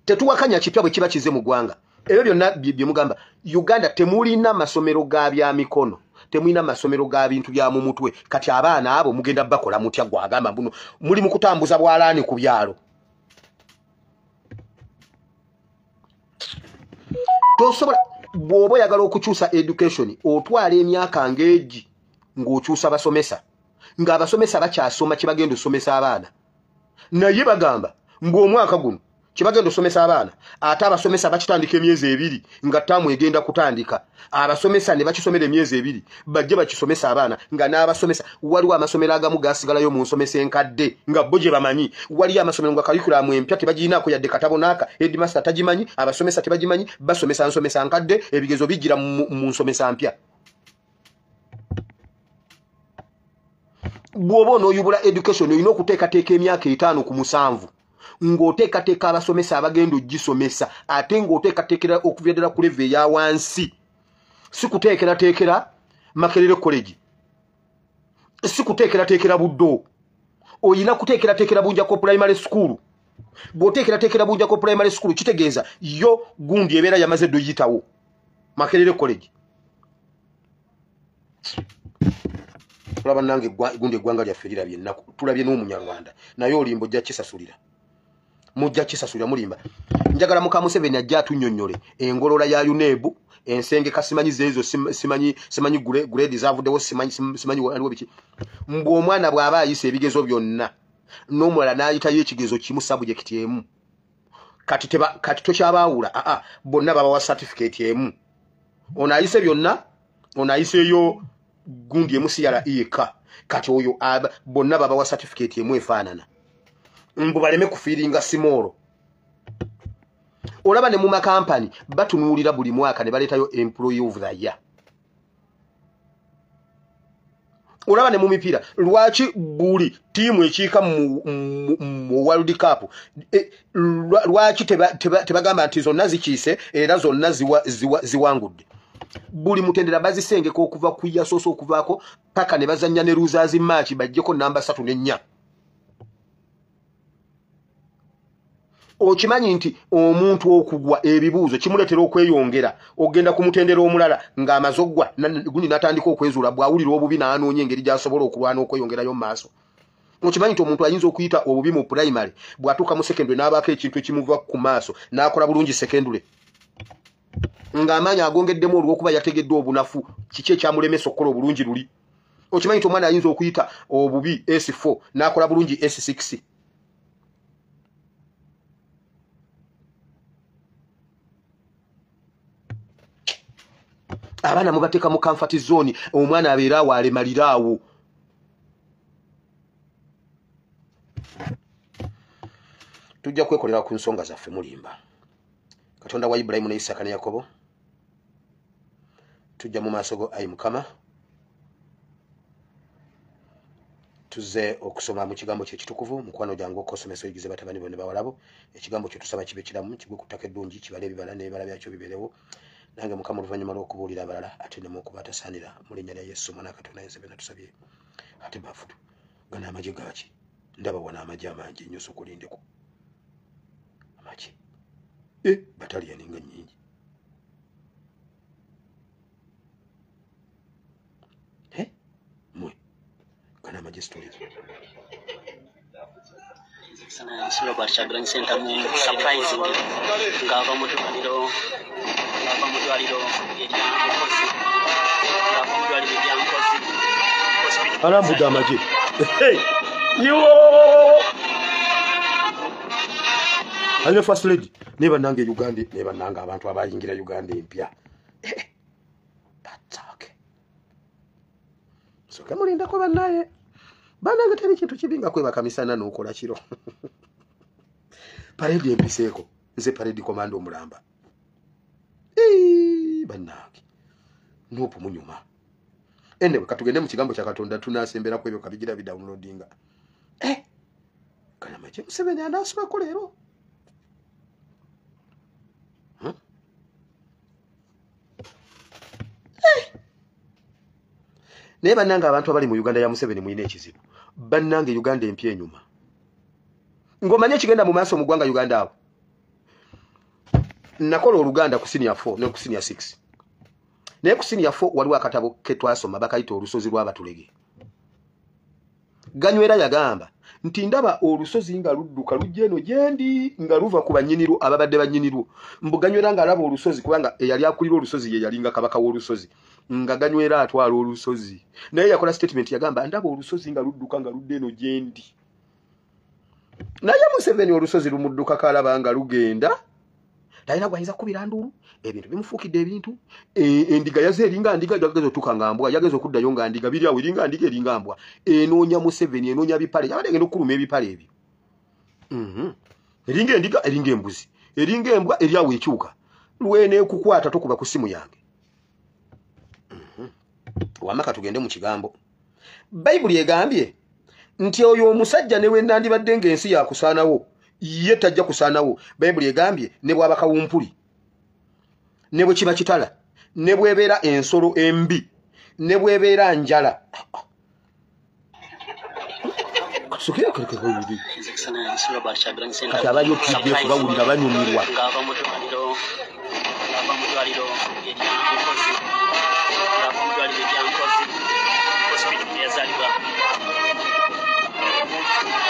Tetuwakanya kipya bwe kiba kize mu ggwanga. Ebyo byonna bye mugamba. Uganda temulina masomero ga bya mikono, temulina masomero ga bintu bya mu mutwe. Kati abaana abo mugenda bakola mutya gwagamba mbuno muli mu kutambuza bwalaani ku byalo. Tosobola bw'oba oyagala okukyusa education otwala emyaka ng'egi ng'okyusa basomesa ng'abasomesa bakyasoma kibagenda osomesa abaana. Naye bagamba mbu omwaka guno kibagenda osomesa abaana ate abasomesa bakitandika emyezi 2 nga ttaamu egenda kutandika. Abasomesa ne bakisomera emyezi 2 bajje bakisomesa abaana nga n'abasomesa waliwo amasomero agamu gasigalayo mu nsomesa enkadde nga bo gye bamanyi. Waliyo amasomero nga curriculum empya tebagirinaako yadde katabo naaka, headmaster tagimanyi, abasomesa tebagimanyi, basomesa nsomesa nkadde, ebigezo bijjira mu nsomesa mpya. Bw'oba onooyubula education olina okuteekateeka emyaka 5 ku 7 ng'oteekateeka abasomesa abagenda ogisomesa ate ng'oteekateekera okuva ddala ku level eya wansi. Si kuteekerateekera Makerere College, si kuteekerateekera Buddo, oyina kuteekerateekera Bunjako Primary School. Bw'oteekerateekera Bunjako Primary School kitegeeza yo gundi ebeera yamaze doyitawo Makerere College. Tulaba nange gundi eggwanga lyaffe lirabye ennaku, tulabye n'Omunyarwanda naye olimbo ojja kisasulira. mujja kisasulira mulimba njagala muka Museveni ajja atunyonyole engolola ya UNEB ensenge kasimanyi zezo simanyi grade zavuddewo simanyi waliwo biki mbu omwana bw'aba ayise ebigezo byonna n'omulala n'ayitayo ekigezo kimu subject emu kati tokyabaawula bonna babawa certificate emu ono ayise byonna ono ayiseeyo gundi emu CRE kati oyo bonna babawa certificate emu efaanana mbu baleme kufiiringa simolo olaba ne mu makampani batunuulira buli mwaka ne baleetayo employee of the year olaba ne mu mipiira lwaki buli tiimu ekiika mu World Cup lwaki tebagamba nti zonna zikiise era zonna ziwangudde buli mutendera bazisengeka okuva ku yasoosa okuvaako paka ne bazannya ne losers match bajjeko namba 3 ne 4 okimanyi nti omuntu okugwa ebibuuzo kimuletera okweyongera ogenda ku mutendera omulala ng'amazogwa gundi natandika okwezuula bw'awulira obubi n'anoonya engeri gy'asobola okulwana okweyongerayo mu maaso okimanyi nti omuntu ayinza okuyita obubi mu primary bw'atuuka mu secondary n'abaako ekintu ekimuva ku maaso n'akola bulungi secondary ng'amaanyi agongeddemu olw'okuba yategedde obunafu kiki ekyamulemesa okukola obulungi luli okimanyi nti omwana ayinza okuyita obubi S4 n'akola bulungi S6 abaana mubateeka mu comfort zone omwana abeera awo alemaliraawo tujja kwekolera ku nsonga zaffe mulimba Katonda wa Ibrahimu ne Isaka ne Yakobo tujja mu maaso go ayi Mukama tuze okusoma mu kigambo kye kitukuvu mukwano gyange okosomesa oyigize batabani bonna bawalabo ekigambo kye tusaba kibe kiramu kigwe ku ttaka eddungi kibale ebibala n'ebibala byakyo biberewo nange Mukama oluvannyuma lw'okubuulira abalala ate ne mu okuba atasaanira mu linnya lya Yesu Mwana Katonda yenze bena tusabye ate bafutu gana amagye gaaki ndaba wana amagye amangi ennyo sokulindeko amagye bataliya ninga nnyingi mwe gana amagye stories Robert Chagrani Center mu surprising ngava mu ddwaliro alambudde amagye alina first lady ne bannange Uganda ne bannange abantu abayingira Uganda empya so kamulindako bannaye bannange teri kintu kibinga kwebaka misana n'okola kiro paredi empiseeko nze paredi komanda omulamba bannange nopu munyuma ene katugende mu kigambo kya Katonda tunasembera kwebyo kabigira bidownloadinga kana mache Museveni anasubako leero naye bannange abantu abali mu Uganda ya Museveni muyina ekizibu bannange Uganda empya enyuma ngomanye ekigenda mu maaso mu ggwanga Uganda awo nakola oluganda ku senior 4 ne ku senior 6 naye ku senior 4 waliwo akatabo ke twasoma bakayita olusozi lw'abatulege Ganywera yagamba nti ndaba olusozi nga ludduka lujja eno gyendi nga luva ku bannyiniru ababadde bannyiniru mbu Ganywera nga alaba olusozi kubanga eyali akulira olusozi ye yalinga kabaka w'olusozi nga Ganywera atwala olusozi naye yakola statement yagamba ndaba olusozi nga ludduka nga ludde eno gyendi naye Museveni olusozi lumudduka kalaba nga lugenda talina gwayinza kubira ndulu ebintu bimufuukidde ebintu endiga yaze eringa ndiga yagezo tukangambwa yagezo kuddayo nga ndiga biri awo eringa ndiga eringambwa enoonya Museveni enoonya bipale yabadde ngenda okuluma ebipale ebyo eringa endiga eringa embuzi eringa embwa eri awo ekyuka lwene kukwata tokuba ku simu yange wamaka tugende mu kigambo Bayibuli egambye nti oyo omusajja newe nandibadde ng'ensi yakusaanawo ye tajja kusaanawo Bayibuli egambye ne bwaba kawumpuli ne bwe kiba kitala ne bwebeera ensolo embi ne bwebeera njala kati abayo PDF bawulira banyumirwa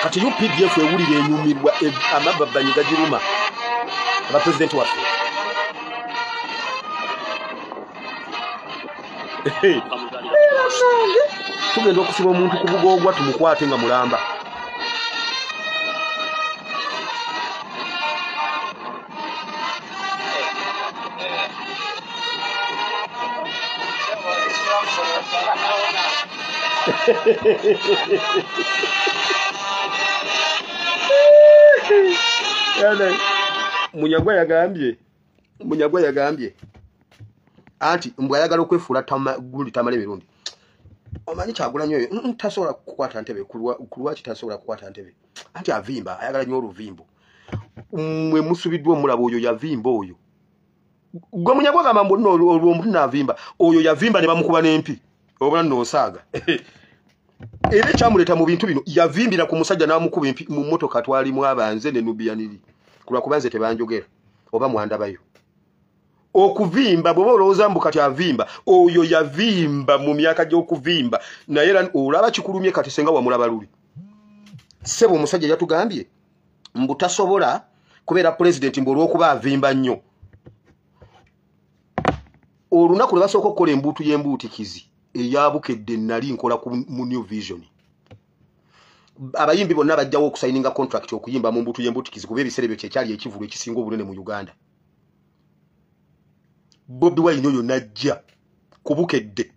kati UPDF ewulira enyumirwa amababbanyi gagiruma aba president waffe tugenda okusiba omuntu ku bugoogwa tumukwate nga mulamba Munyagwa yagambye anti mbwa yagala okwefuula gundi tamale mirundi omanyi Kyagulanyi oyo tasobola kukwata ntebe kulwaki tasobola kukwata ntebe anti avimba ayagala nnyo oluvimbo mwe musubiddwa omulabo oyo yavimba oyo gwe Munyagwa gamba mbonna olw'omuntu n'avimba oyo yavimba ne bamukuba n'empi obona n'osaaga era kyamuleta mu bintu bino yavimbira ku musajja n'amukuba empi mu mmotoka twalimu abanze ne Nubiyaniri kulwakubanze tebanjogera oba mwandabayo okuvimba bwe olowooza mbu kati avimba oyo yavimba mu myaka gy'okuvimba naye olaba kikulumye kati senga wamulaba luli sebo omusajja yatugambye mbu tasobola kubeera pulezidenti mbu olw'okuba avimba nnyo olunaku lwe basooka okukola embuutu y'embuutikizi eyabukedde nali nkola mu New Vision abayimbi bonna bajjawo okusayininga contract okuyimba mu mbuutu y'embuutikizi kuba ebiseera ebyo kyekyali ekivulu ekisinga obunene mu Uganda. Bobi Wine oyo najja kubukedde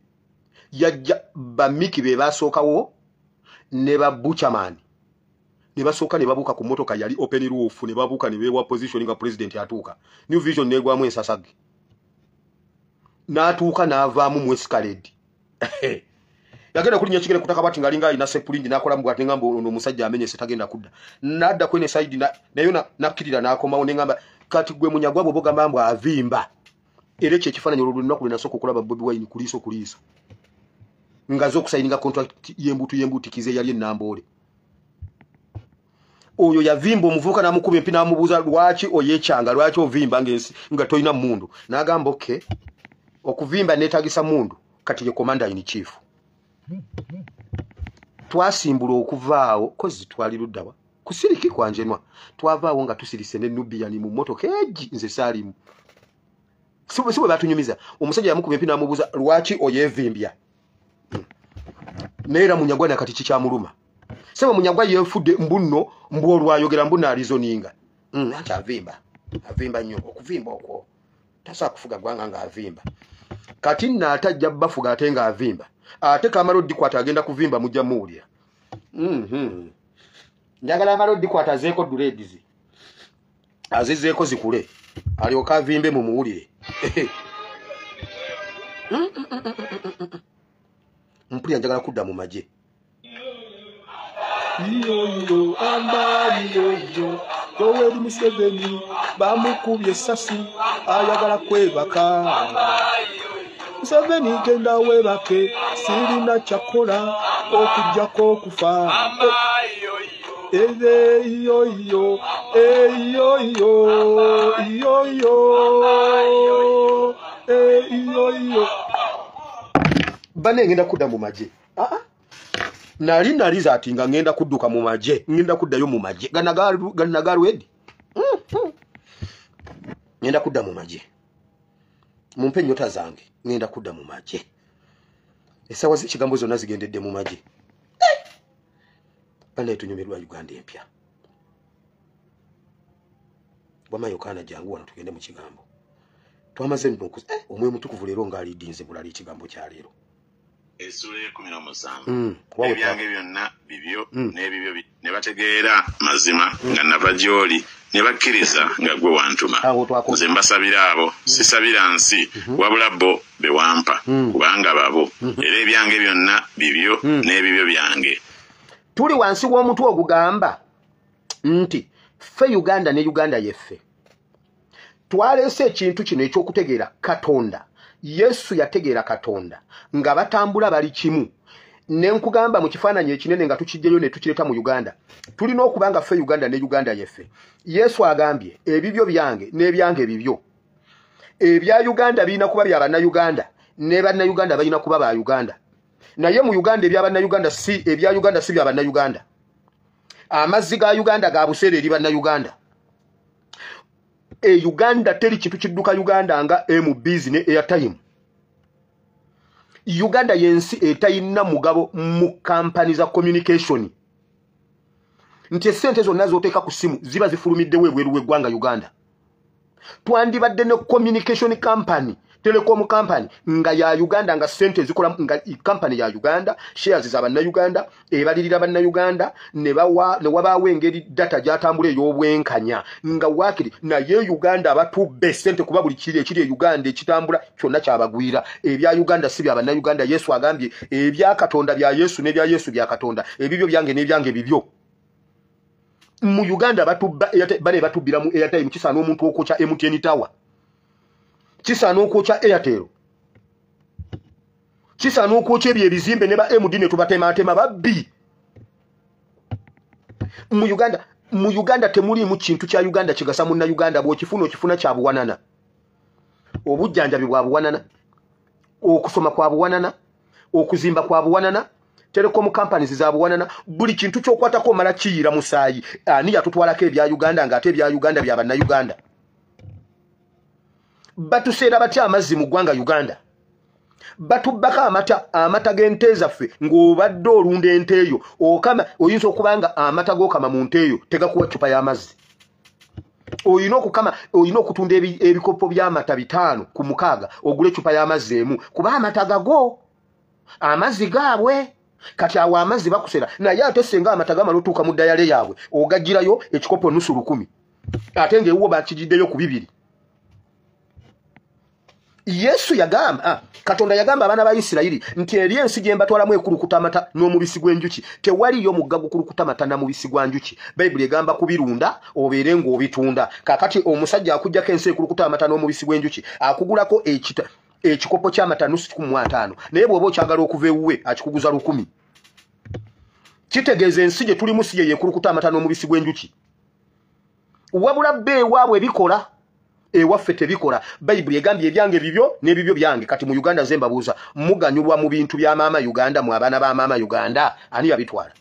yajja bamiki be basookawo ne babuchaman ne basooka ne babuka ku motoka yali open roof ne babuka ne bewa position nga president atuuka New Vision negwamu ensasage n'atuuka n'avaamu mu escalade yagenda kulinya kigere kutaka bati ngalinga ina sepulingi nakola mbwate ngambo ono musajja amenye setagenda kudda nadda kwene side nayo nakirira nakomawo nengamba kati gwe Munyagwa bo gamba mbwa avimba era kye kifananyo olulunaku linasoko kulaba Bobi Wine kuliso ngazo okusayininga contract y'embutikize yali enambole oyo yavimba omuvuka namukuba empi namubuuza lwaki oyekyanga lwaki ovimba ngensi nga toyina mundu n'agamba okay okuvimba netagisa mundu kati ye commander in chief twasimbula okuvaawo kozi twali luddawa kusiriki kwanjenwa twavaawo nga tusirise ne Nubiyan mu motoka eji nze salimu siwe batunyumiza omusajja yamukuba empi namubuuza lwaki oyevimbya neera Munyagwa nakati kikyamuluma sebo Munyagwa yefudde mbunno mbu olwayogera mbuna alizoninga ati avimba nnyo okuvimba okwo tasa kufuga gwanga nga avimba kati n'atajja bafuga ate nga avimba ate Kamarodi kwata agenda kuvimba mujja muulira njagala Kamarodi kwata zeeko dreads azizeeko zikule alyoka avimbe mu muwulire mpulira njagala kudda mu maje iyo ambali yo Yoweri Museveni bamukubye essasi ayagala kwebaka Museveni genda webake sirina kyakola okujjako okufa iyo bane ngenda kudda mu maje nali zati nga ngenda kudduka mu maje ngenda kuddayo mu maje ganagaru edi ngenda kudda mu maje mumpe nyota zange ngenda kudda mu maje esawa zikigambo zonna zigendedde mu maje bane tunyumirwa Uganda empya bwamayo kana jangu wano tugende mu kigambo twamaze ndokuza omwe mutukuvu leero ngali dinze bulali ikigambo kya leero Esura 17 ebyange byonna bibyo n'ebibyo ne bategeera mazima nga nava gy'oli ne bakkiriza nga gwe wantuma nze mbasabira abo sisabira nsi wabula bo bewampa kubanga babo era ebyange byonna bibyo n'ebibyo byange tuli wansi w'omutwe ogugamba nti ffe Uganda ne Uganda yeffe twaleese ekintu kino ekyokutegeera Katonda Yesu yategeera Katonda nga batambula bali kimu nenkugamba mu kifaananyi ekinene nga tukijjeyo ne tukireta mu Uganda tulina okubanga ffe Uganda ne Uganda yeffe Yesu agambye ebibyo byange n'ebyange bibyo ebya Uganda birina kuba bya bannayuganda ne bannayuganda balina kuba ba Uganda naye mu Uganda ebya bannayuganda si ebya Uganda si bya bannayuganda amazzi ga Uganda ga buseere eri bannayuganda. Uganda teri kintu kidduka Uganda nga MBs ne airtime. Uganda yensi etayina mugabo mu company za communication. Nti sente zonna z'oteeka ku simu ziba zifulumidde webweru w'eggwanga Uganda. Twandibadde ne communication company, telecom company nga ya Uganda nga sente zikola nga company ya Uganda, shares za bannayuganda, ebalirira bannayuganda ne wabaawo engeri data gyatambula ey'obwenkanya nga waakiri naye Uganda abatubbe sente kuba buli kiri ekiri Uganda ekitambula kyonna kyabagwira. Ebya Uganda si bya bannayuganda. Yesu agambye ebya Katonda bya Yesu n'ebya Yesu bya Katonda, ebibyo byange n'ebyange bibyo. Mu Uganda bale batubbira mu airtime kisa n'omuntu okwocha MTN Tower. Kisa n'okwocha Airtel. Kisa n'okwocha ebyo ebizimbe ne ba MD ne tubatematema babbi. Mu Uganda temuli mu kintu kya Uganda kigasa munna Uganda bw'okifuna okifuna kya buwanana. Obujjanjabi bwa buwanana, okusoma kwa buwanana, okuzimba kwa buwanana, telecom companies za buwanana, buli kintu ky'okwatako mala kiyira musaayi. Ani yatutwalako ebya Uganda ng'ate ebya Uganda bya bannayuganda. Batuseera batya amazzi mu ggwanga Uganda. Batubbaka amata g'ente zaffe ng'obadde olunda ente eyo okama oyinza okubanga amata g'okama mu nte eyo tegakuwa cupa y'amazzi. Oyina okutunda ebikopo by'amata 5 ku 6 ogule cupa y'amazzi emu kuba amata gago amazzi gaabwe. Kati awo amazzi bakusera naye ate senga amata gamala otuuka mu ddayale yaabwe ogagirayo ekikopo nusu 10 ate ng'ewo bakigiddeyo ku 2. Yesu yagamba Katonda yagamba abaana ba Isirayiri nti eri ensi gye mbatwalamu ekulukuta amata n'omubisi gw'enjuki tewaliyo mugga gukulukuta amata na mubisi gwa njuki. Bayibuli egamba kubirunda obeere ng'obitunda. Kakati omusajja akujjako ensi ekulukuta amata n'omubisi gw'enjuki akugulako ekikopo ky'amata nusu 15 naye bw'oba okyagala okuva ewuwe akikuguza 10. Kitegeeza ensi gye tulimu si ye ekulukuta amata n'omubisi gw'enjuki. Wabula beewaabwe bikola ewaffe tebikola. Bayibuli egambye ebyange bibyo n'ebibyo byange. Kati mu Uganda zemba buuza muganyulwa mu bintu bya maama Uganda mu abaana ba maama Uganda ani yabitwala?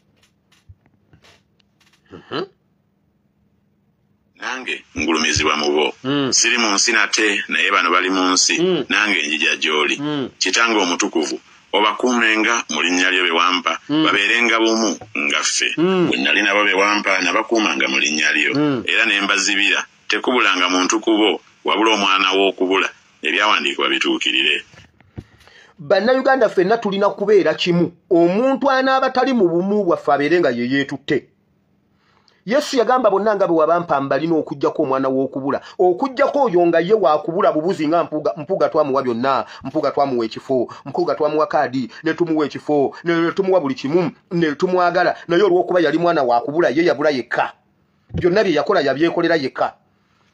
Nange ngulumizibwa mubo. Siri mu nsi nate naye bano bali mu nsi nange njija gy'oli. Kitange omutukuvu obakuumenga mu linnya lyo bewampa babeerenga bumu nga ffe bwe nali nabo bewampa nabakuumanga mu linnya lyo era ne mbazibira tekubulanga muntu kubo wabula omwana w'okubula ebyawandiikibwa bituukirire. Bannayuganda ffenna tulina kubeera kimu. Omuntu anaaba tali mu bumu bwaffe abeere nga ye yeetutte. Yesu yagamba bonna nga bwe wabampa mbalina okuggyako omwana w'okubula. Okuggyako oyo nga ye waakubula bubuzi nga mpuga twamuwa byonna. Mpuga twamuwa ekifo, mpuga twamuwa kaadi, ne tumuwa ekifo, ne tumuwa buli kimu, ne tumwagala. Naye olw'okuba yali mwana waakubula ye yabula yekka. Byonna bye yakola yabyekolera yekka.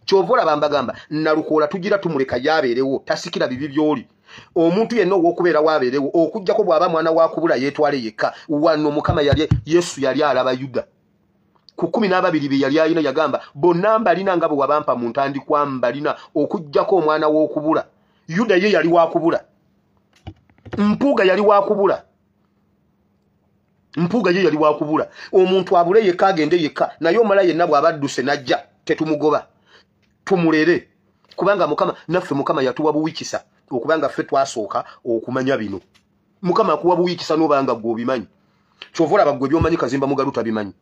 Kyovola bambagamba nalukoola tugira tumuleka yabeerewo tasikira bibi byoli. Omuntu yenna ow'okubeera waabeerewo okuggyako bw'aba mwana waakubula yeetwale yekka. Wano Mukama Yesu yali alaba Yuda. Ku 12 be yali ayina yagamba bonna mbalina nga bwe wabampa mu ntandikwa mbalina okuggyako omwana w'okubula. Yuda ye yali waakubula. Mpuuga yali waakubula. Mpuuga ye yali waakubula. Omuntu abule yekka agende yekka naye omala yenna bw'abadduse najja tetumugoba. Tumulere kubanga Mukama yatuwa buwikisa okubanga ffe twasooka okumanya bino. Mukama akuwa buwikisa n'obanga gwe obimanyi. Kyovola bagwe byomanyi Kazimba Mugalu tabimanyi.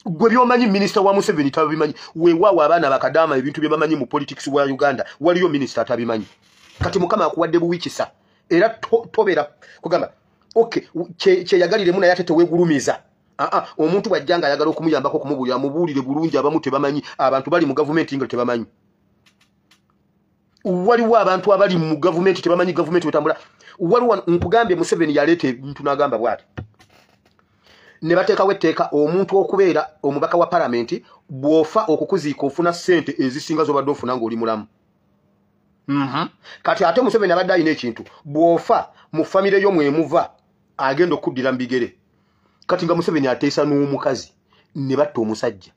Gwe byomanyi minisita wa Museveni tabimanyi. Weewaawo abaana bakadaama ebintu bye bamanyi mu politics wa Uganda waliyo minisita tabimanyi. Kati Mukama akuwadde buwikisa era tobeera kugamba okay kye naye ate teweegulumiza. Omuntu bw'ajjanga ayagala okumuyambako kumubulira mubuulire bulungi abamu tebamanyi. Abantu bali mu gavumenti nga tebamanyi. Waliwo abantu abali mu gavumenti tebamanyi gavumenti wetambula. Waliwo nkugambye Museveni yaleeta ebintu n'agamba bw'ati. Ne bateekawo etteeka omuntu okubeera omubaka wa palamenti bw'ofa okukuziika ofuna ssente ezisinga z'obadde ofuna ng'oli mulamu. Kati ate Museveni abadde alina ekintu bw'ofa mu famire yo mwemuva agenda okuddira mu bigere. Kati nga Museveni ateesa n'omukazi ne batta omusajja.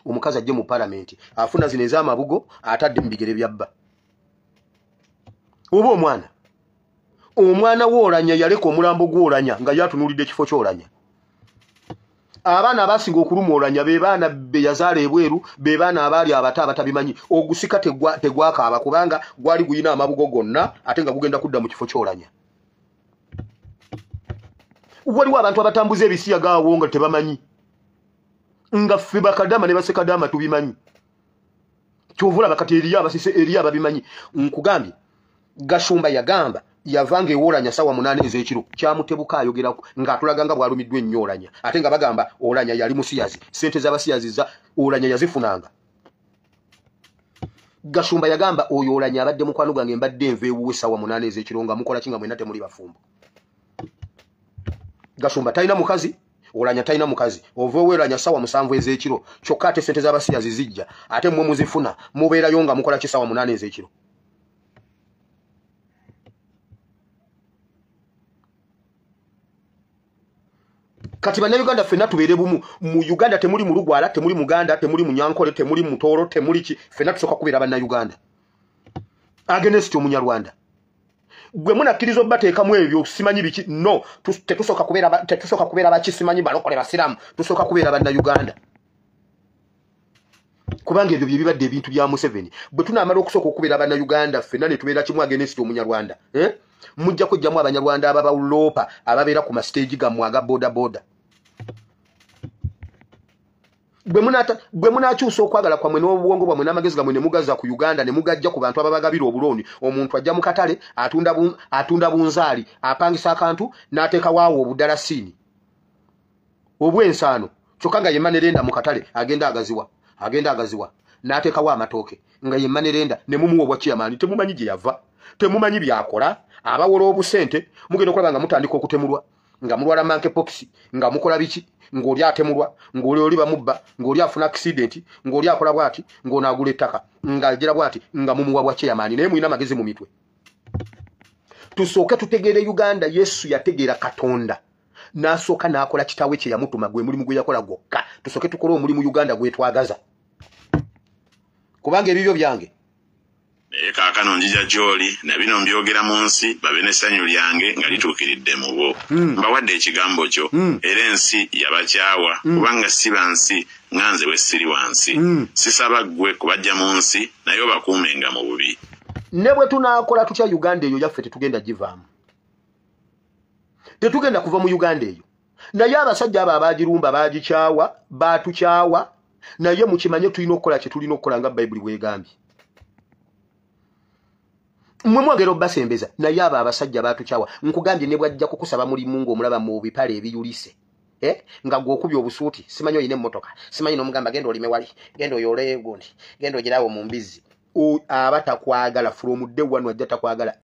Omukazi ajje mu palamenti afuna zino ez'amabugo atadde mu bigere byabba. Oba omwana w'olanya yaleka omulambo gw'olanya nga yatunuulidde ekifo ky'olanya. abaana abasinga okuluma olanya be baana be yazaala ebweru be baana abaali abata abatabimanyi ogusika tegwakaaba kubanga gwali guyina amabugo gonna ate nga gugenda kudda mu kifo kyolanya. Waliwo abantu abatambuza ebisiya gaawo nga tebamanyi nga ffe bakadama ne basekadama tubimanyi. Kyovula bakati eriya abasise eriya ababimanyi. Nkugambye Gashumba yagamba yavanga ewolanya sawa 8 ez'ekiro kyamutebuka ayogera nga atulaganga bwalumiddwe ennyo olanya ate nga bagamba olanya yali musiyazi sente z'abasiyazi za olanya yazifunanga. Gashumba yagamba oyo olanya abadde mukwano gwange mbadde enveewuwe sawa 8 ez'ekiro nga mukola kinga mwena temuli bafumbo. Gashumba talina mukazi olanya talina mukazi oveewo olanya sawa 7 ez'ekiro kyokka ate sente z'abasiyazi zijja ate mmwe muzifuna mubeerayo nga mukola kisawa 8 ez'ekiro. Kati bannayuganda ffenna tubeere bumu. Mu Uganda temuli mu Lugwala, temuli Muganda, temuli Munyankole, temuli Mutooro, temuli ki. Ffenna tusooka kubeera bannayuganda against Omunyarwanda. Gwe munakkiriza obbateekamu ebyo simanyi biki. No, tetusooka kubeera baki simanyi balokole basiramu. Tusooka kubeera bannayuganda. Kubanga ebyo bye bibadde ebintu bya Museveni. Bwe tunaamala okusooka okubeera bannayuganda ffenna ne tubeera kimu against Omunyarwanda. Mujja kujjamu abanyarwanda ababawuloopa ababeera ku mastage gammwe aga boda boda. Bwe munakyusa okwagala kwammwe n'obwongo bwammwe n'amagezi gammwe ne mugaza ku Uganda ne mugajja ku bantu ababagabira obulooni, omuntu ajja mu katale atunda bunzaali apangisa akantu n'ateeka waawo obudalasiini obw'ensaano kyokka nga yemma nerenda mu katale agenda agaziwa n'ateekawo amatooke nga yemma nerenda ne mumuwa obwa chairman temumanyi gye yava temumanyi byakola abawola obusente mugenda okulaba nga mutandika okutemulwa nga mulwala monkeypox nga mukola biki ng'oli atemulwa ng'oli oli bamubba ng'oli afuna accident ng'oli akola bwati ng'onaagula ettaka ng'agira bwati nga mumuwa bwa chairman naye mulina amagezi mu mitwe. Tusooke tutegeere Uganda Yesu yategeera Katonda n'asooka n'akola kitaawe kye yamutuma gwe mulimu gwe yakola gwokka. Tusooke tukole omulimu Uganda gwe twagaza kubanga ebibyo byange naye kaakano njija gy'oli na bino mbyogera mu nsi babe n'essanyu lyange nga lituukiridde mu bo. Mbawadde ekigambo kyo era ensi yabakyawa kubanga si bansi nga nze bwe siri wansi. Sisaba ggwe kubajja mu nsi naye obakuumenga mu bubi. Ne bwe tunaakola tutya Uganda eyo yaffe tetugenda givaamu. Tetugenda kuva mu Uganda eyo. Naye abasajja abo abaagirumba baagikyawa baatukyawa naye mukimanye tulina okukola kye tulina okukola nga Bayibuli bw'egambye. Mwe mwagera obbasembeza naye abo abasajja baatukyawa. Nkugambye ne bwajja kukusaba mulimu ng'omulaba mu bipale ebiyulise nga gw'okubya obusuuti simanyi oyina emmotoka simanyi n'omugamba genda olime wali genda oyole gundi genda ogiraawo mu mbizzi aba takwagala from day one wajja takwagala.